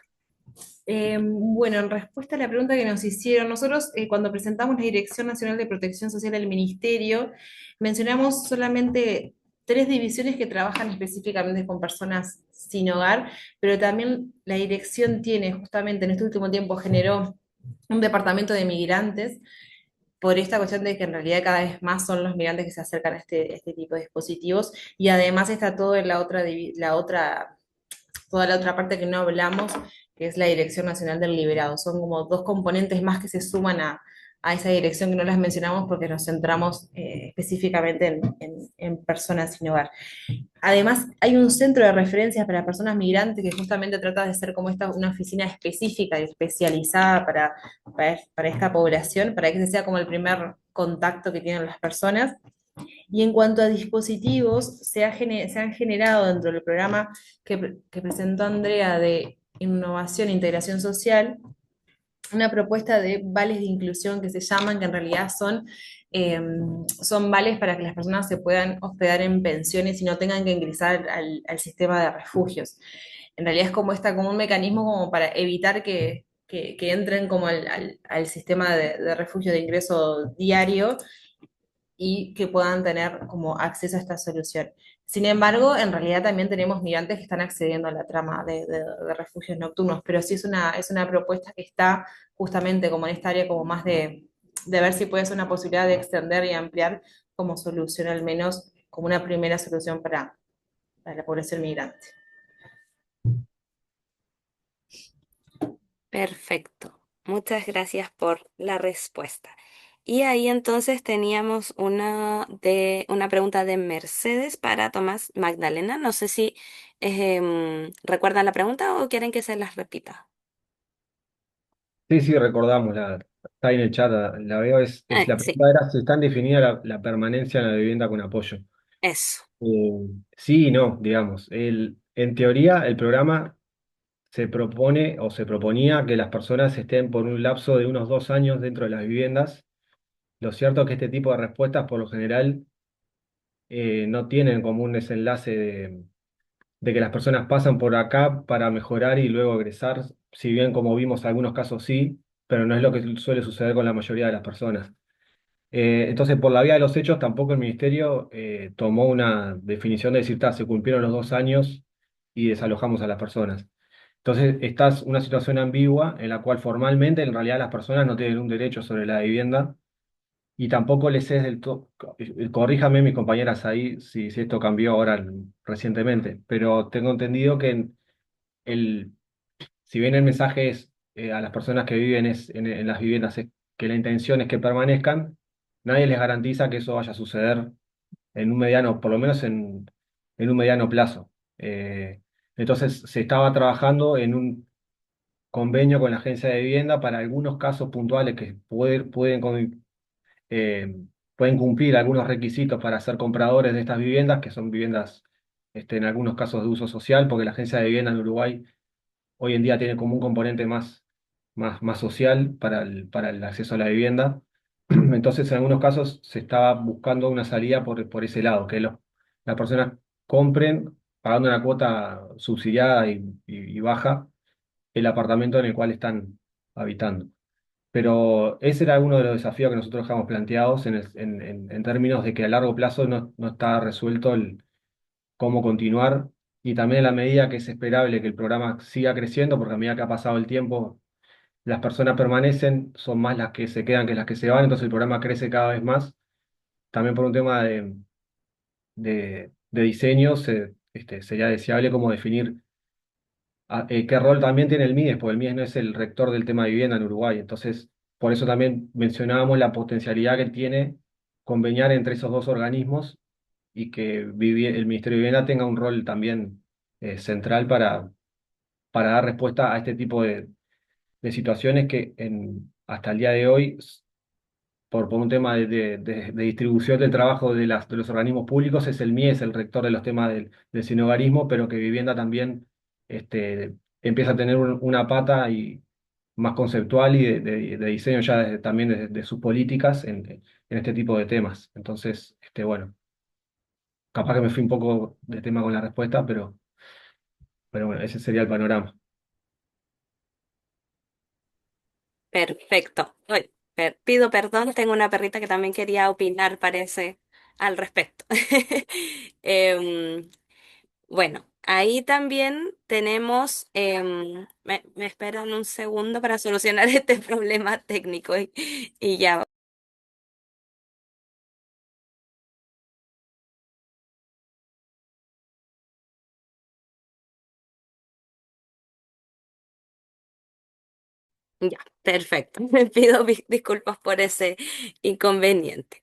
Bueno, en respuesta a la pregunta que nos hicieron, nosotros cuando presentamos la Dirección Nacional de Protección Social del Ministerio, mencionamos solamente tres divisiones que trabajan específicamente con personas sin hogar, pero también la dirección tiene, justamente en este último tiempo, generó un departamento de migrantes por esta cuestión de que en realidad cada vez más son los migrantes que se acercan a este tipo de dispositivos, y además está todo en toda la otra parte que no hablamos, que es la Dirección Nacional del Liberado. Son como dos componentes más que se suman a esa dirección que no las mencionamos porque nos centramos específicamente en personas sin hogar. Además, hay un centro de referencias para personas migrantes que justamente trata de ser como una oficina específica y especializada para esta población, para que ese sea como el primer contacto que tienen las personas. Y en cuanto a dispositivos, se han generado dentro del programa que presentó Andrea de innovación e integración social, una propuesta de vales de inclusión que se llaman, que en realidad eh, son vales para que las personas se puedan hospedar en pensiones y no tengan que ingresar al sistema de refugios. En realidad es como un mecanismo como para evitar que entren como al sistema de refugio de ingreso diario y que puedan tener como acceso a esta solución. Sin embargo, en realidad también tenemos migrantes que están accediendo a la trama de refugios nocturnos, pero sí es una propuesta que está justamente como en esta área como más de ver si puede ser una posibilidad de extender y ampliar como solución, al menos como una primera solución para la población migrante. Perfecto. Muchas gracias por la respuesta. Y ahí entonces teníamos una pregunta de Mercedes para Tomás Magdalena. No sé si recuerdan la pregunta o quieren que se las repita. Sí, sí, recordamos, está ahí en el chat, la veo, la Sí, pregunta era si están definida la permanencia en la vivienda con apoyo. eso. Sí y no, digamos. En teoría, el programa se propone o se proponía que las personas estén por un lapso de unos 2 años dentro de las viviendas. Lo cierto es que este tipo de respuestas, por lo general, no tienen como un desenlace de que las personas pasan por acá para mejorar y luego egresar, si bien como vimos algunos casos sí, pero no es lo que suele suceder con la mayoría de las personas. Entonces, por la vía de los hechos, tampoco el ministerio tomó una definición de decir, "Ta, se cumplieron los 2 años y desalojamos a las personas". Entonces, esta es una situación ambigua en la cual formalmente, en realidad, las personas no tienen un derecho sobre la vivienda y tampoco les es del todo, corríjame mis compañeras ahí si esto cambió ahora recientemente, pero tengo entendido que el, si bien el mensaje es a las personas que viven en las viviendas es que la intención es que permanezcan, nadie les garantiza que eso vaya a suceder en un mediano, por lo menos en un mediano plazo. Entonces se estaba trabajando en un convenio con la agencia de vivienda para algunos casos puntuales que pueden pueden cumplir algunos requisitos para ser compradores de estas viviendas, que son viviendas, en algunos casos de uso social, porque la agencia de vivienda en Uruguay hoy en día tiene como un componente más social para el acceso a la vivienda. Entonces, en algunos casos se estaba buscando una salida por ese lado, que las personas compren pagando una cuota subsidiada y baja el apartamento en el cual están habitando. Pero ese era uno de los desafíos que nosotros dejamos planteados en términos de que a largo plazo no está resuelto el cómo continuar y también a la medida que es esperable que el programa siga creciendo, porque a medida que ha pasado el tiempo, las personas permanecen, son más las que se quedan que las que se van, entonces el programa crece cada vez más. También por un tema de diseño, sería deseable como definir qué rol también tiene el MIDES, porque el MIDES no es el rector del tema de vivienda en Uruguay. Entonces, por eso también mencionábamos la potencialidad que tiene conveniar entre esos dos organismos y que el Ministerio de Vivienda tenga un rol también central para dar respuesta a este tipo de situaciones que hasta el día de hoy, por un tema de distribución del trabajo de los organismos públicos, es el MIES el rector de los temas del sinogarismo, pero que Vivienda también empieza a tener una pata más conceptual y de diseño ya también de sus políticas en este tipo de temas. Entonces, bueno, capaz que me fui un poco de tema con la respuesta, pero bueno, ese sería el panorama. Perfecto. Oye, pido perdón, tengo una perrita que también quería opinar, parece, al respecto. Em, bueno, ahí también tenemos, me esperan un segundo para solucionar este problema técnico y ya. Ya, perfecto. Me pido disculpas por ese inconveniente.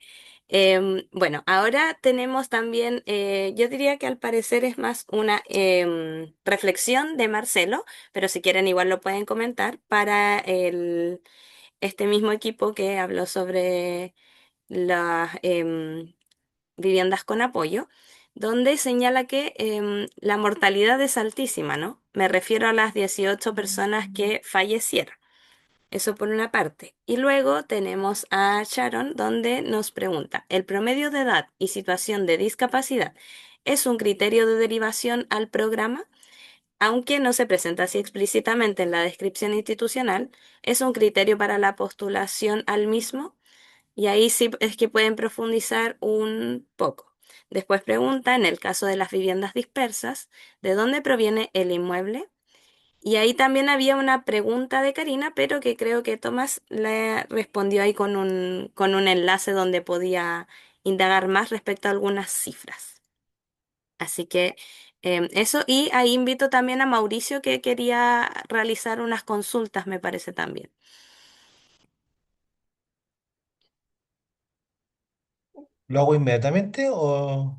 Bueno, ahora tenemos también, yo diría que al parecer es más una reflexión de Marcelo, pero si quieren igual lo pueden comentar para este mismo equipo que habló sobre las viviendas con apoyo, donde señala que la mortalidad es altísima, ¿no? Me refiero a las 18 personas que fallecieron. Eso por una parte. Y luego tenemos a Sharon, donde nos pregunta, ¿el promedio de edad y situación de discapacidad es un criterio de derivación al programa? Aunque no se presenta así explícitamente en la descripción institucional, es un criterio para la postulación al mismo. Y ahí sí es que pueden profundizar un poco. Después pregunta, en el caso de las viviendas dispersas, ¿de dónde proviene el inmueble? Y ahí también había una pregunta de Karina, pero que creo que Tomás le respondió ahí con un enlace donde podía indagar más respecto a algunas cifras. Así que eso, y ahí invito también a Mauricio que quería realizar unas consultas, me parece también. ¿Lo hago inmediatamente o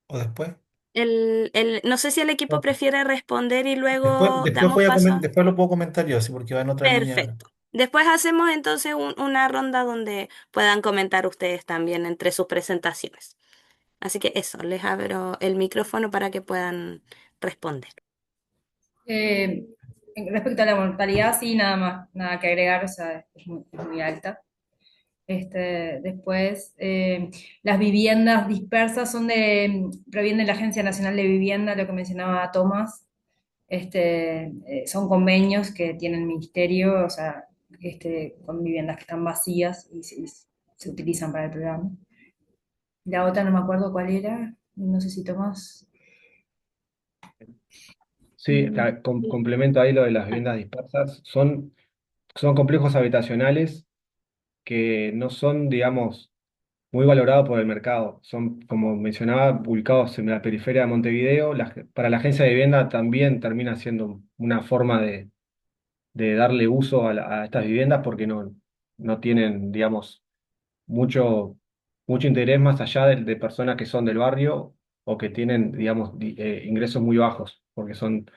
después? No sé si el equipo Ok. prefiere responder y Después, luego después damos voy a paso. después lo puedo comentar yo, sí, porque va en otra línea ahora. Perfecto. Después hacemos entonces una ronda donde puedan comentar ustedes también entre sus presentaciones. Así que eso, les abro el micrófono para que puedan responder. Eh, Respecto a la mortalidad, sí, nada más, nada que agregar, o sea, es muy alta. Después, las viviendas dispersas provienen de la Agencia Nacional de Vivienda, lo que mencionaba Tomás. Son convenios que tiene el ministerio, o sea, con viviendas que están vacías y se utilizan para el programa. La otra no me acuerdo cuál era, no sé si Tomás. Sí, complemento ahí lo de las viviendas dispersas. Son complejos habitacionales que no son, digamos, muy valorados por el mercado. Son, como mencionaba, ubicados en la periferia de Montevideo. Para la agencia de vivienda también termina siendo una forma de darle uso a estas viviendas porque no tienen, digamos, mucho, mucho interés más allá de personas que son del barrio o que tienen, digamos, ingresos muy bajos, porque son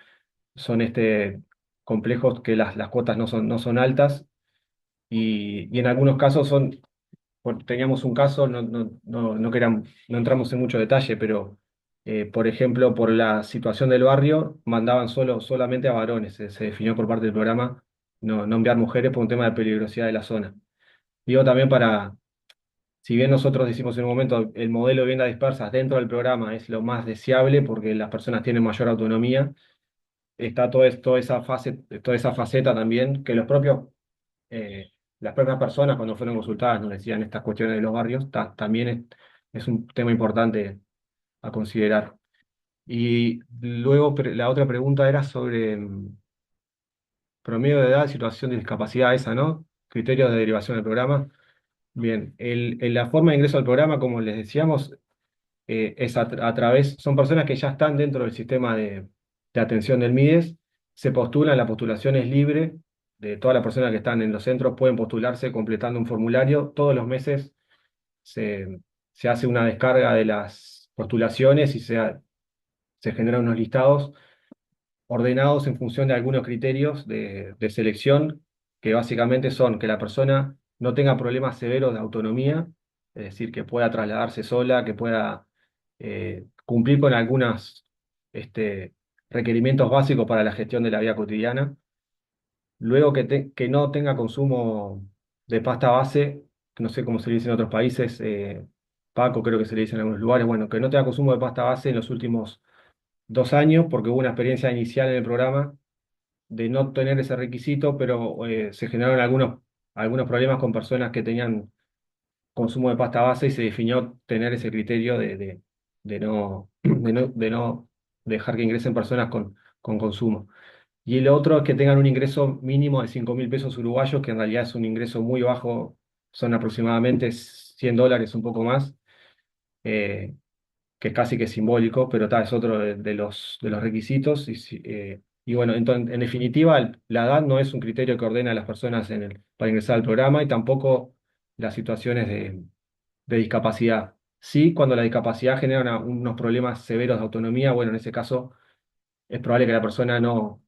complejos que las cuotas no son altas y en algunos casos son teníamos un caso, no entramos en mucho detalle, pero por ejemplo, por la situación del barrio, mandaban solamente a varones. Se definió por parte del programa no enviar mujeres por un tema de peligrosidad de la zona. Digo también si bien nosotros decimos en un momento el modelo de vivienda dispersas dentro del programa es lo más deseable porque las personas tienen mayor autonomía, está toda esa faceta también que las propias personas cuando fueron consultadas nos decían estas cuestiones de los barrios, también es un tema importante a considerar. Y luego la otra pregunta era sobre promedio de edad, situación de discapacidad esa, ¿no? Criterios de derivación del programa. Bien, la forma de ingreso al programa, como les decíamos, es a través, son personas que ya están dentro del sistema de atención del MIDES, se postulan, la postulación es libre, de todas las personas que están en los centros pueden postularse completando un formulario, todos los meses se, se hace una descarga de las postulaciones y se generan unos listados ordenados en función de algunos criterios de selección, que básicamente son que la persona no tenga problemas severos de autonomía, es decir, que pueda trasladarse sola, que pueda cumplir con algunos requerimientos básicos para la gestión de la vida cotidiana. Luego que no tenga consumo de pasta base, que no sé cómo se le dice en otros países, Paco creo que se le dice en algunos lugares, bueno, que no tenga consumo de pasta base en los últimos 2 años, porque hubo una experiencia inicial en el programa de no tener ese requisito, pero se generaron algunos problemas con personas que tenían consumo de pasta base y se definió tener ese criterio de no dejar que ingresen personas con consumo. Y el otro es que tengan un ingreso mínimo de 5.000 pesos uruguayos, que en realidad es un ingreso muy bajo, son aproximadamente $100, un poco más. eh, que es casi que simbólico, pero es otro de los requisitos. Y bueno, entonces, en definitiva, la edad no es un criterio que ordena a las personas para ingresar al programa y tampoco las situaciones de discapacidad. Sí, cuando la discapacidad genera unos problemas severos de autonomía, bueno, en ese caso es probable que la persona no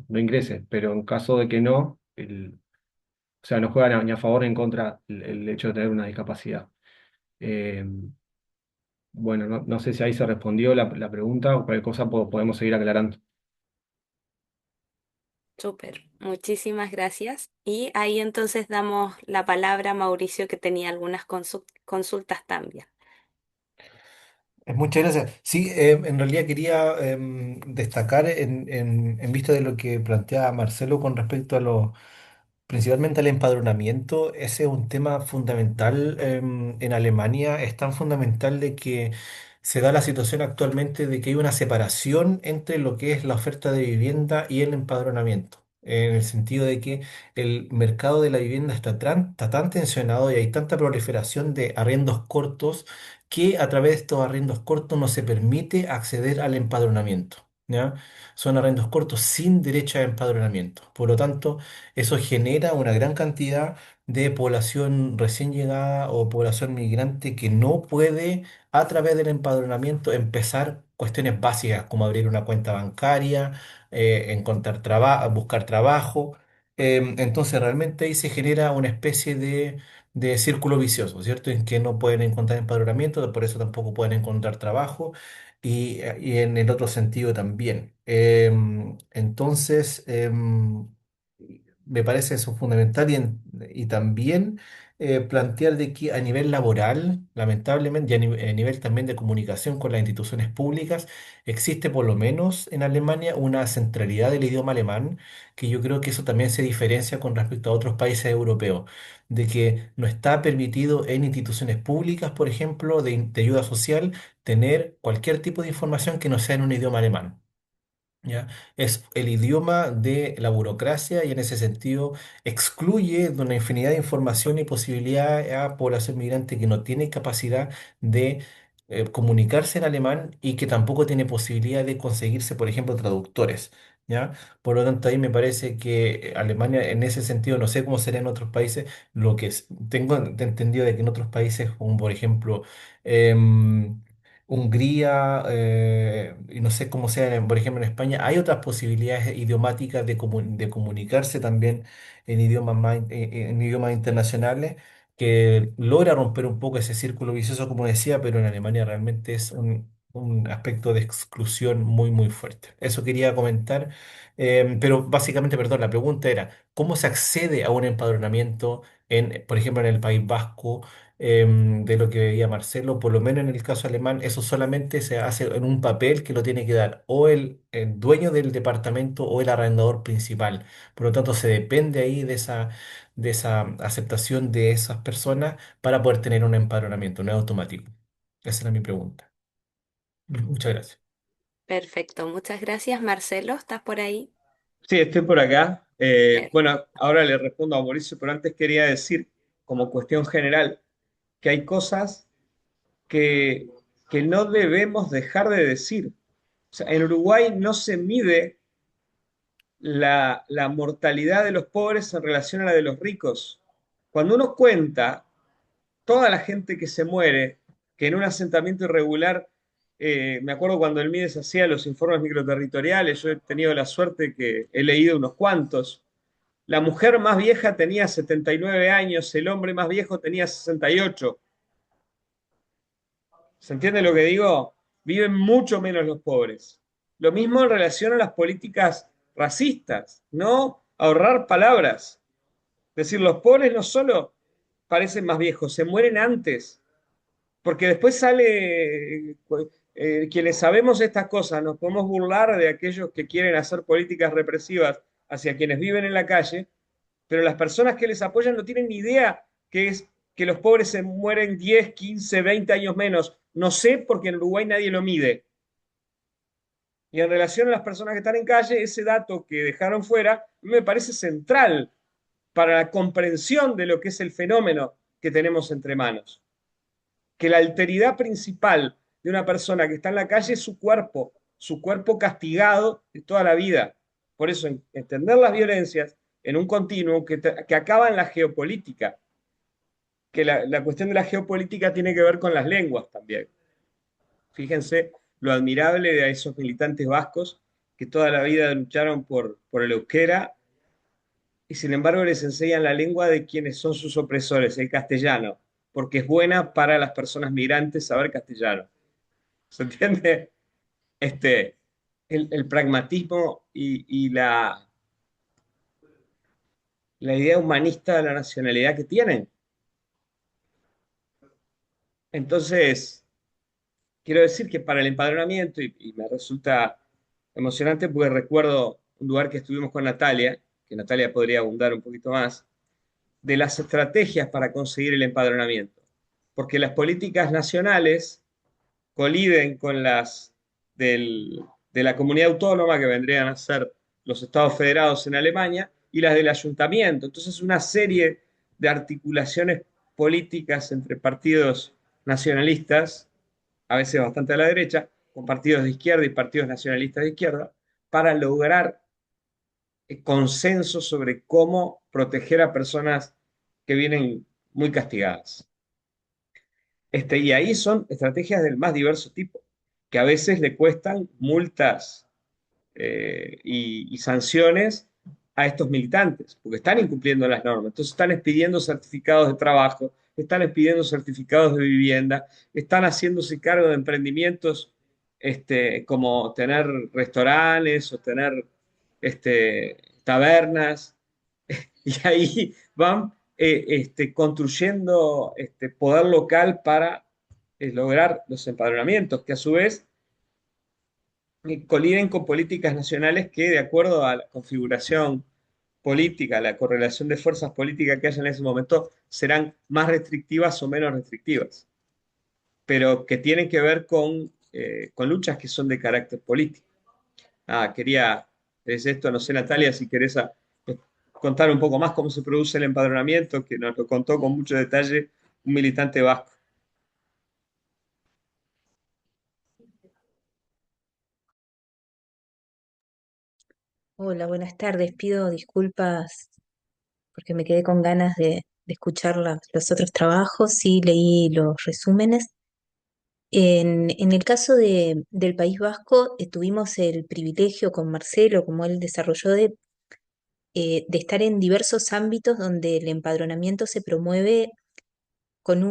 ingrese, pero en caso de que no, o sea, no juega ni a favor ni en contra el hecho de tener una discapacidad. Eh, bueno, no sé si ahí se respondió la pregunta o cualquier cosa podemos seguir aclarando. Súper, muchísimas gracias. Y ahí entonces damos la palabra a Mauricio que tenía algunas consultas también. Muchas gracias. Sí, en realidad quería destacar en vista de lo que plantea Marcelo con respecto a principalmente al empadronamiento. Ese es un tema fundamental en Alemania. Es tan fundamental de que se da la situación actualmente de que hay una separación entre lo que es la oferta de vivienda y el empadronamiento. En el sentido de que el mercado de la vivienda está tan tensionado y hay tanta proliferación de arriendos cortos que a través de estos arriendos cortos no se permite acceder al empadronamiento. ¿Ya? Son arrendos cortos sin derecho a empadronamiento. Por lo tanto, eso genera una gran cantidad de población recién llegada o población migrante que no puede, a través del empadronamiento, empezar cuestiones básicas como abrir una cuenta bancaria, encontrar trabajo, buscar trabajo. Entonces, realmente ahí se genera una especie de círculo vicioso, ¿cierto? En que no pueden encontrar empadronamiento, por eso tampoco pueden encontrar trabajo. Y en el otro sentido también. Entonces, me parece eso fundamental y también plantear de que a nivel laboral, lamentablemente, y a nivel también de comunicación con las instituciones públicas, existe por lo menos en Alemania una centralidad del idioma alemán, que yo creo que eso también se diferencia con respecto a otros países europeos, de que no está permitido en instituciones públicas, por ejemplo, de ayuda social, tener cualquier tipo de información que no sea en un idioma alemán. ¿Ya? Es el idioma de la burocracia y en ese sentido excluye de una infinidad de información y posibilidad a población migrante que no tiene capacidad de comunicarse en alemán y que tampoco tiene posibilidad de conseguirse, por ejemplo, traductores. ¿Ya? Por lo tanto, ahí me parece que Alemania, en ese sentido, no sé cómo será en otros países, tengo entendido de que en otros países, como por ejemplo, em, Hungría, y no sé cómo sea, por ejemplo, en España, hay otras posibilidades idiomáticas de comunicarse también en idiomas internacionales, que logra romper un poco ese círculo vicioso, como decía, pero en Alemania realmente es un aspecto de exclusión muy, muy fuerte. Eso quería comentar, pero básicamente, perdón, la pregunta era, ¿cómo se accede a un empadronamiento por ejemplo, en el País Vasco? De lo que veía Marcelo, por lo menos en el caso alemán, eso solamente se hace en un papel que lo tiene que dar o el dueño del departamento o el arrendador principal. Por lo tanto, se depende ahí de esa aceptación de esas personas para poder tener un empadronamiento, no es automático. Esa era mi pregunta. Muchas gracias. Perfecto, muchas gracias. Marcelo, ¿estás por ahí? Sí, estoy por acá. Per- Bueno, ahora le respondo a Mauricio, pero antes quería decir, como cuestión general, que hay cosas que, que no debemos dejar de decir. O sea, en Uruguay no se mide la mortalidad de los pobres en relación a la de los ricos. Cuando uno cuenta toda la gente que se muere, que en un asentamiento irregular, me acuerdo cuando el MIDES hacía los informes microterritoriales, yo he tenido la suerte que he leído unos cuantos. La mujer más vieja tenía 79 años, el hombre más viejo tenía 68. ¿Se entiende lo que digo? Viven mucho menos los pobres. Lo mismo en relación a las políticas racistas, no ahorrar palabras. Es decir, los pobres no solo parecen más viejos, se mueren antes. Porque después sale, quienes sabemos estas cosas, nos podemos burlar de aquellos que quieren hacer políticas represivas hacia quienes viven en la calle, pero las personas que les apoyan no tienen ni idea que es que los pobres se mueren 10, 15, 20 años menos. No sé porque en Uruguay nadie lo mide. Y en relación a las personas que están en calle, ese dato que dejaron fuera me parece central para la comprensión de lo que es el fenómeno que tenemos entre manos. Que la alteridad principal de una persona que está en la calle es su cuerpo castigado de toda la vida. Por eso, entender las violencias en un continuo que acaba en la geopolítica, que la cuestión de la geopolítica tiene que ver con las lenguas también. Fíjense lo admirable de esos militantes vascos que toda la vida lucharon por el euskera y sin embargo les enseñan la lengua de quienes son sus opresores, el castellano, porque es buena para las personas migrantes saber castellano. ¿Se entiende? Este, el pragmatismo y la idea humanista de la nacionalidad que tienen. Entonces, quiero decir que para el empadronamiento, y me resulta emocionante porque recuerdo un lugar que estuvimos con Natalia, que Natalia podría abundar un poquito más, de las estrategias para conseguir el empadronamiento. Porque las políticas nacionales coliden con las de la comunidad autónoma, que vendrían a ser los estados federados en Alemania, y las del ayuntamiento. Entonces, una serie de articulaciones políticas entre partidos nacionalistas, a veces bastante a la derecha, con partidos de izquierda y partidos nacionalistas de izquierda, para lograr consenso sobre cómo proteger a personas que vienen muy castigadas. Y ahí son estrategias del más diverso tipo, que a veces le cuestan multas y sanciones a estos militantes, porque están incumpliendo las normas. Entonces están expidiendo certificados de trabajo, están expidiendo certificados de vivienda, están haciéndose cargo de emprendimientos como tener restaurantes o tener tabernas, y ahí van construyendo poder local para lograr los empadronamientos, que a su vez coliden con políticas nacionales que, de acuerdo a la configuración política, la correlación de fuerzas políticas que haya en ese momento, serán más restrictivas o menos restrictivas, pero que tienen que ver con luchas que son de carácter político. Quería decir esto, no sé, Natalia, si querés contar un poco más cómo se produce el empadronamiento, que nos lo contó con mucho detalle un militante vasco. Hola, buenas tardes. Pido disculpas porque me quedé con ganas de escuchar los otros trabajos. Sí, leí los resúmenes. En el caso del País Vasco, tuvimos el privilegio con Marcelo, como él desarrolló, de estar en diversos ámbitos donde el empadronamiento se promueve con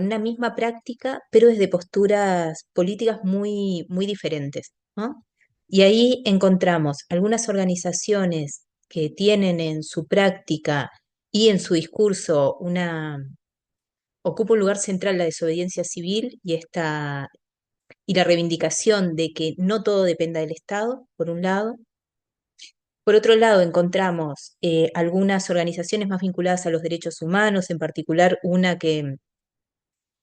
una misma práctica, pero desde posturas políticas muy, muy diferentes, ¿no? Y ahí encontramos algunas organizaciones que tienen en su práctica y en su discurso ocupa un lugar central la desobediencia civil y la reivindicación de que no todo dependa del Estado, por un lado. Por otro lado, encontramos algunas organizaciones más vinculadas a los derechos humanos, en particular una que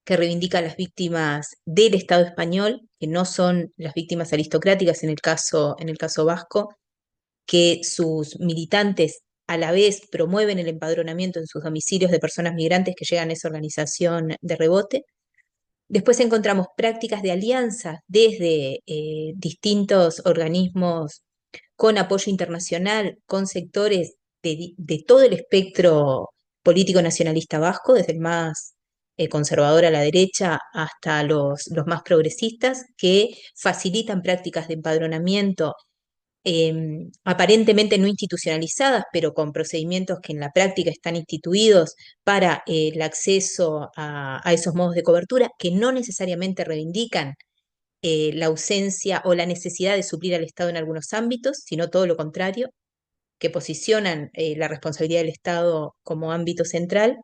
reivindica a las víctimas del Estado español, que no son las víctimas aristocráticas en el caso vasco, que sus militantes a la vez promueven el empadronamiento en sus domicilios de personas migrantes que llegan a esa organización de rebote. Después encontramos prácticas de alianza desde distintos organismos con apoyo internacional, con sectores de todo el espectro político nacionalista vasco, desde el más conservador a la derecha hasta los más progresistas, que facilitan prácticas de empadronamiento aparentemente no institucionalizadas, pero con procedimientos que en la práctica están instituidos para el acceso a esos modos de cobertura, que no necesariamente reivindican la ausencia o la necesidad de suplir al Estado en algunos ámbitos, sino todo lo contrario, que posicionan la responsabilidad del Estado como ámbito central.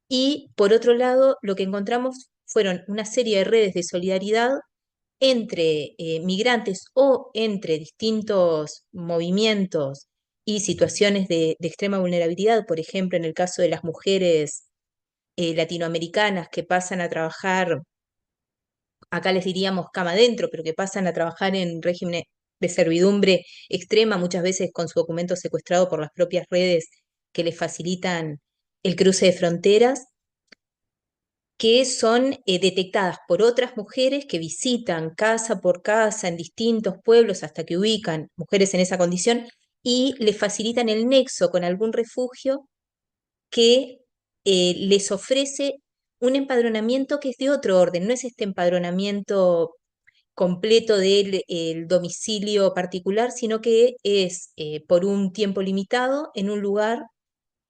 Y por otro lado, lo que encontramos fueron una serie de redes de solidaridad entre migrantes o entre distintos movimientos y situaciones de extrema vulnerabilidad, por ejemplo, en el caso de las mujeres latinoamericanas que pasan a trabajar, acá les diríamos cama adentro, pero que pasan a trabajar en régimen de servidumbre extrema, muchas veces con su documento secuestrado por las propias redes que les facilitan el cruce de fronteras, que son detectadas por otras mujeres que visitan casa por casa en distintos pueblos hasta que ubican mujeres en esa condición y les facilitan el nexo con algún refugio que les ofrece un empadronamiento que es de otro orden, no es este empadronamiento completo del el domicilio particular, sino que es por un tiempo limitado en un lugar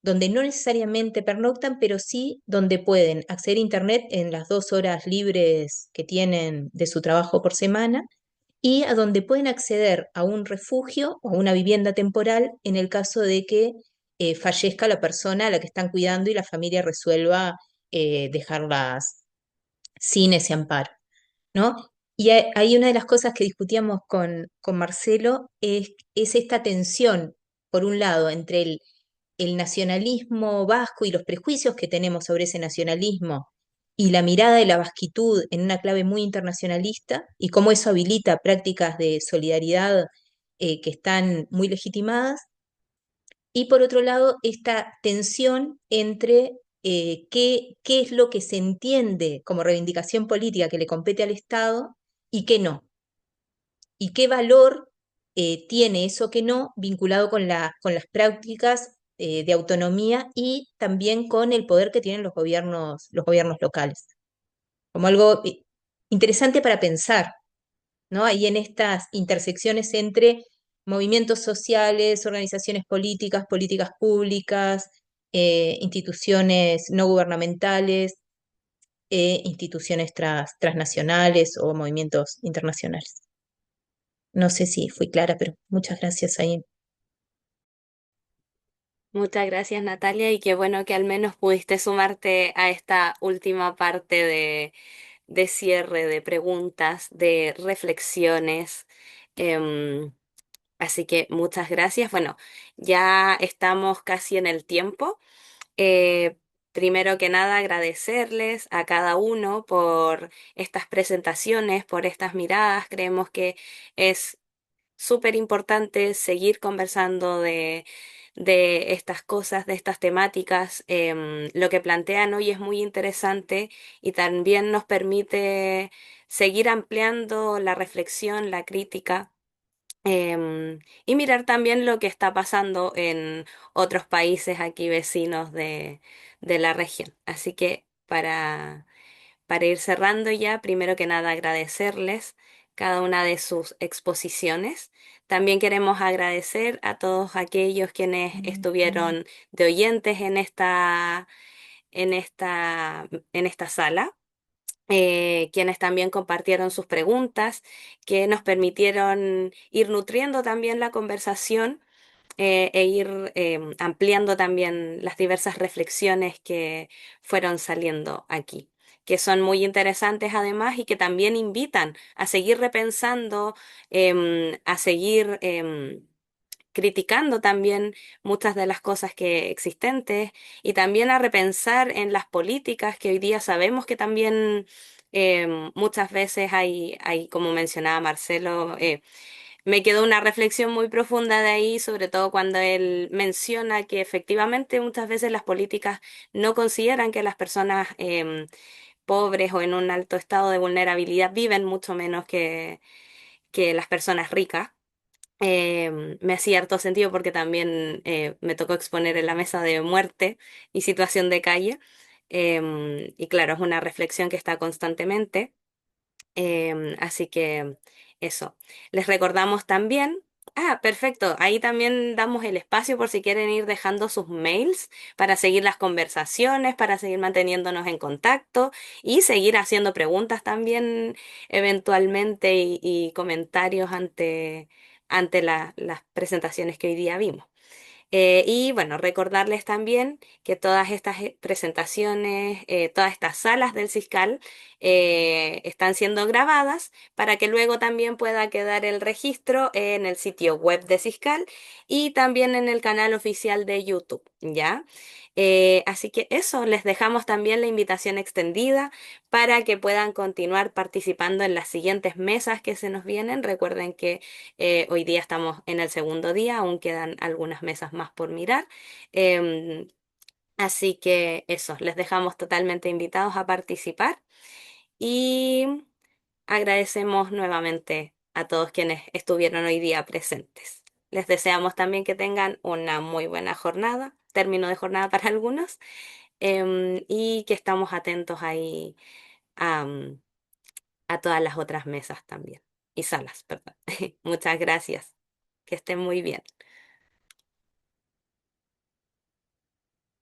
donde no necesariamente pernoctan, pero sí donde pueden acceder a Internet en las 2 horas libres que tienen de su trabajo por semana y a donde pueden acceder a un refugio o a una vivienda temporal en el caso de que fallezca la persona a la que están cuidando y la familia resuelva dejarlas sin ese amparo, ¿no? Y ahí una de las cosas que discutíamos con Marcelo es esta tensión, por un lado, entre el nacionalismo vasco y los prejuicios que tenemos sobre ese nacionalismo y la mirada de la vasquitud en una clave muy internacionalista y cómo eso habilita prácticas de solidaridad que están muy legitimadas. Y por otro lado, esta tensión entre qué es lo que se entiende como reivindicación política que le compete al Estado y qué no y qué valor tiene eso que no vinculado con las prácticas de autonomía y también con el poder que tienen los gobiernos locales. Como algo interesante para pensar, ¿no? Ahí en estas intersecciones entre movimientos sociales, organizaciones políticas, políticas públicas, instituciones no gubernamentales, instituciones transnacionales o movimientos internacionales. No sé si fui clara, pero muchas gracias ahí. Muchas gracias, Natalia, y qué bueno que al menos pudiste sumarte a esta última parte de cierre, de preguntas, de reflexiones. Em, Así que muchas gracias. Bueno, ya estamos casi en el tiempo. Eh, Primero que nada, agradecerles a cada uno por estas presentaciones, por estas miradas. Creemos que es súper importante seguir conversando de estas cosas, de estas temáticas. Lo que plantean hoy es muy interesante y también nos permite seguir ampliando la reflexión, la crítica. Y mirar también lo que está pasando en otros países aquí vecinos de la región. Así que para ir cerrando ya, primero que nada agradecerles cada una de sus exposiciones. También queremos agradecer a todos aquellos quienes estuvieron de oyentes en esta sala, quienes también compartieron sus preguntas, que nos permitieron ir nutriendo también la conversación e ir ampliando también las diversas reflexiones que fueron saliendo aquí, que son muy interesantes además y que también invitan a seguir repensando, a seguir criticando también muchas de las cosas que existentes y también a repensar en las políticas que hoy día sabemos que también muchas veces hay, como mencionaba Marcelo, me quedó una reflexión muy profunda de ahí, sobre todo cuando él menciona que efectivamente muchas veces las políticas no consideran que las personas pobres o en un alto estado de vulnerabilidad viven mucho menos que las personas ricas. Me hacía harto sentido porque también me tocó exponer en la mesa de muerte y situación de calle. Y claro, es una reflexión que está constantemente. Así que eso. Les recordamos también. Ah, perfecto. Ahí también damos el espacio por si quieren ir dejando sus mails para seguir las conversaciones, para seguir manteniéndonos en contacto y seguir haciendo preguntas también eventualmente y comentarios ante las presentaciones que hoy día vimos. Y bueno, recordarles también que todas estas presentaciones, todas estas salas del Ciscal están siendo grabadas para que luego también pueda quedar el registro en el sitio web de Ciscal y también en el canal oficial de YouTube, ¿ya? Así que eso, les dejamos también la invitación extendida para que puedan continuar participando en las siguientes mesas que se nos vienen. Recuerden que hoy día estamos en el segundo día, aún quedan algunas mesas más por mirar. Em, Así que eso, les dejamos totalmente invitados a participar y agradecemos nuevamente a todos quienes estuvieron hoy día presentes. Les deseamos también que tengan una muy buena jornada, término de jornada para algunos, y que estamos atentos ahí a todas las otras mesas también y salas, perdón. Muchas gracias. Que estén muy bien.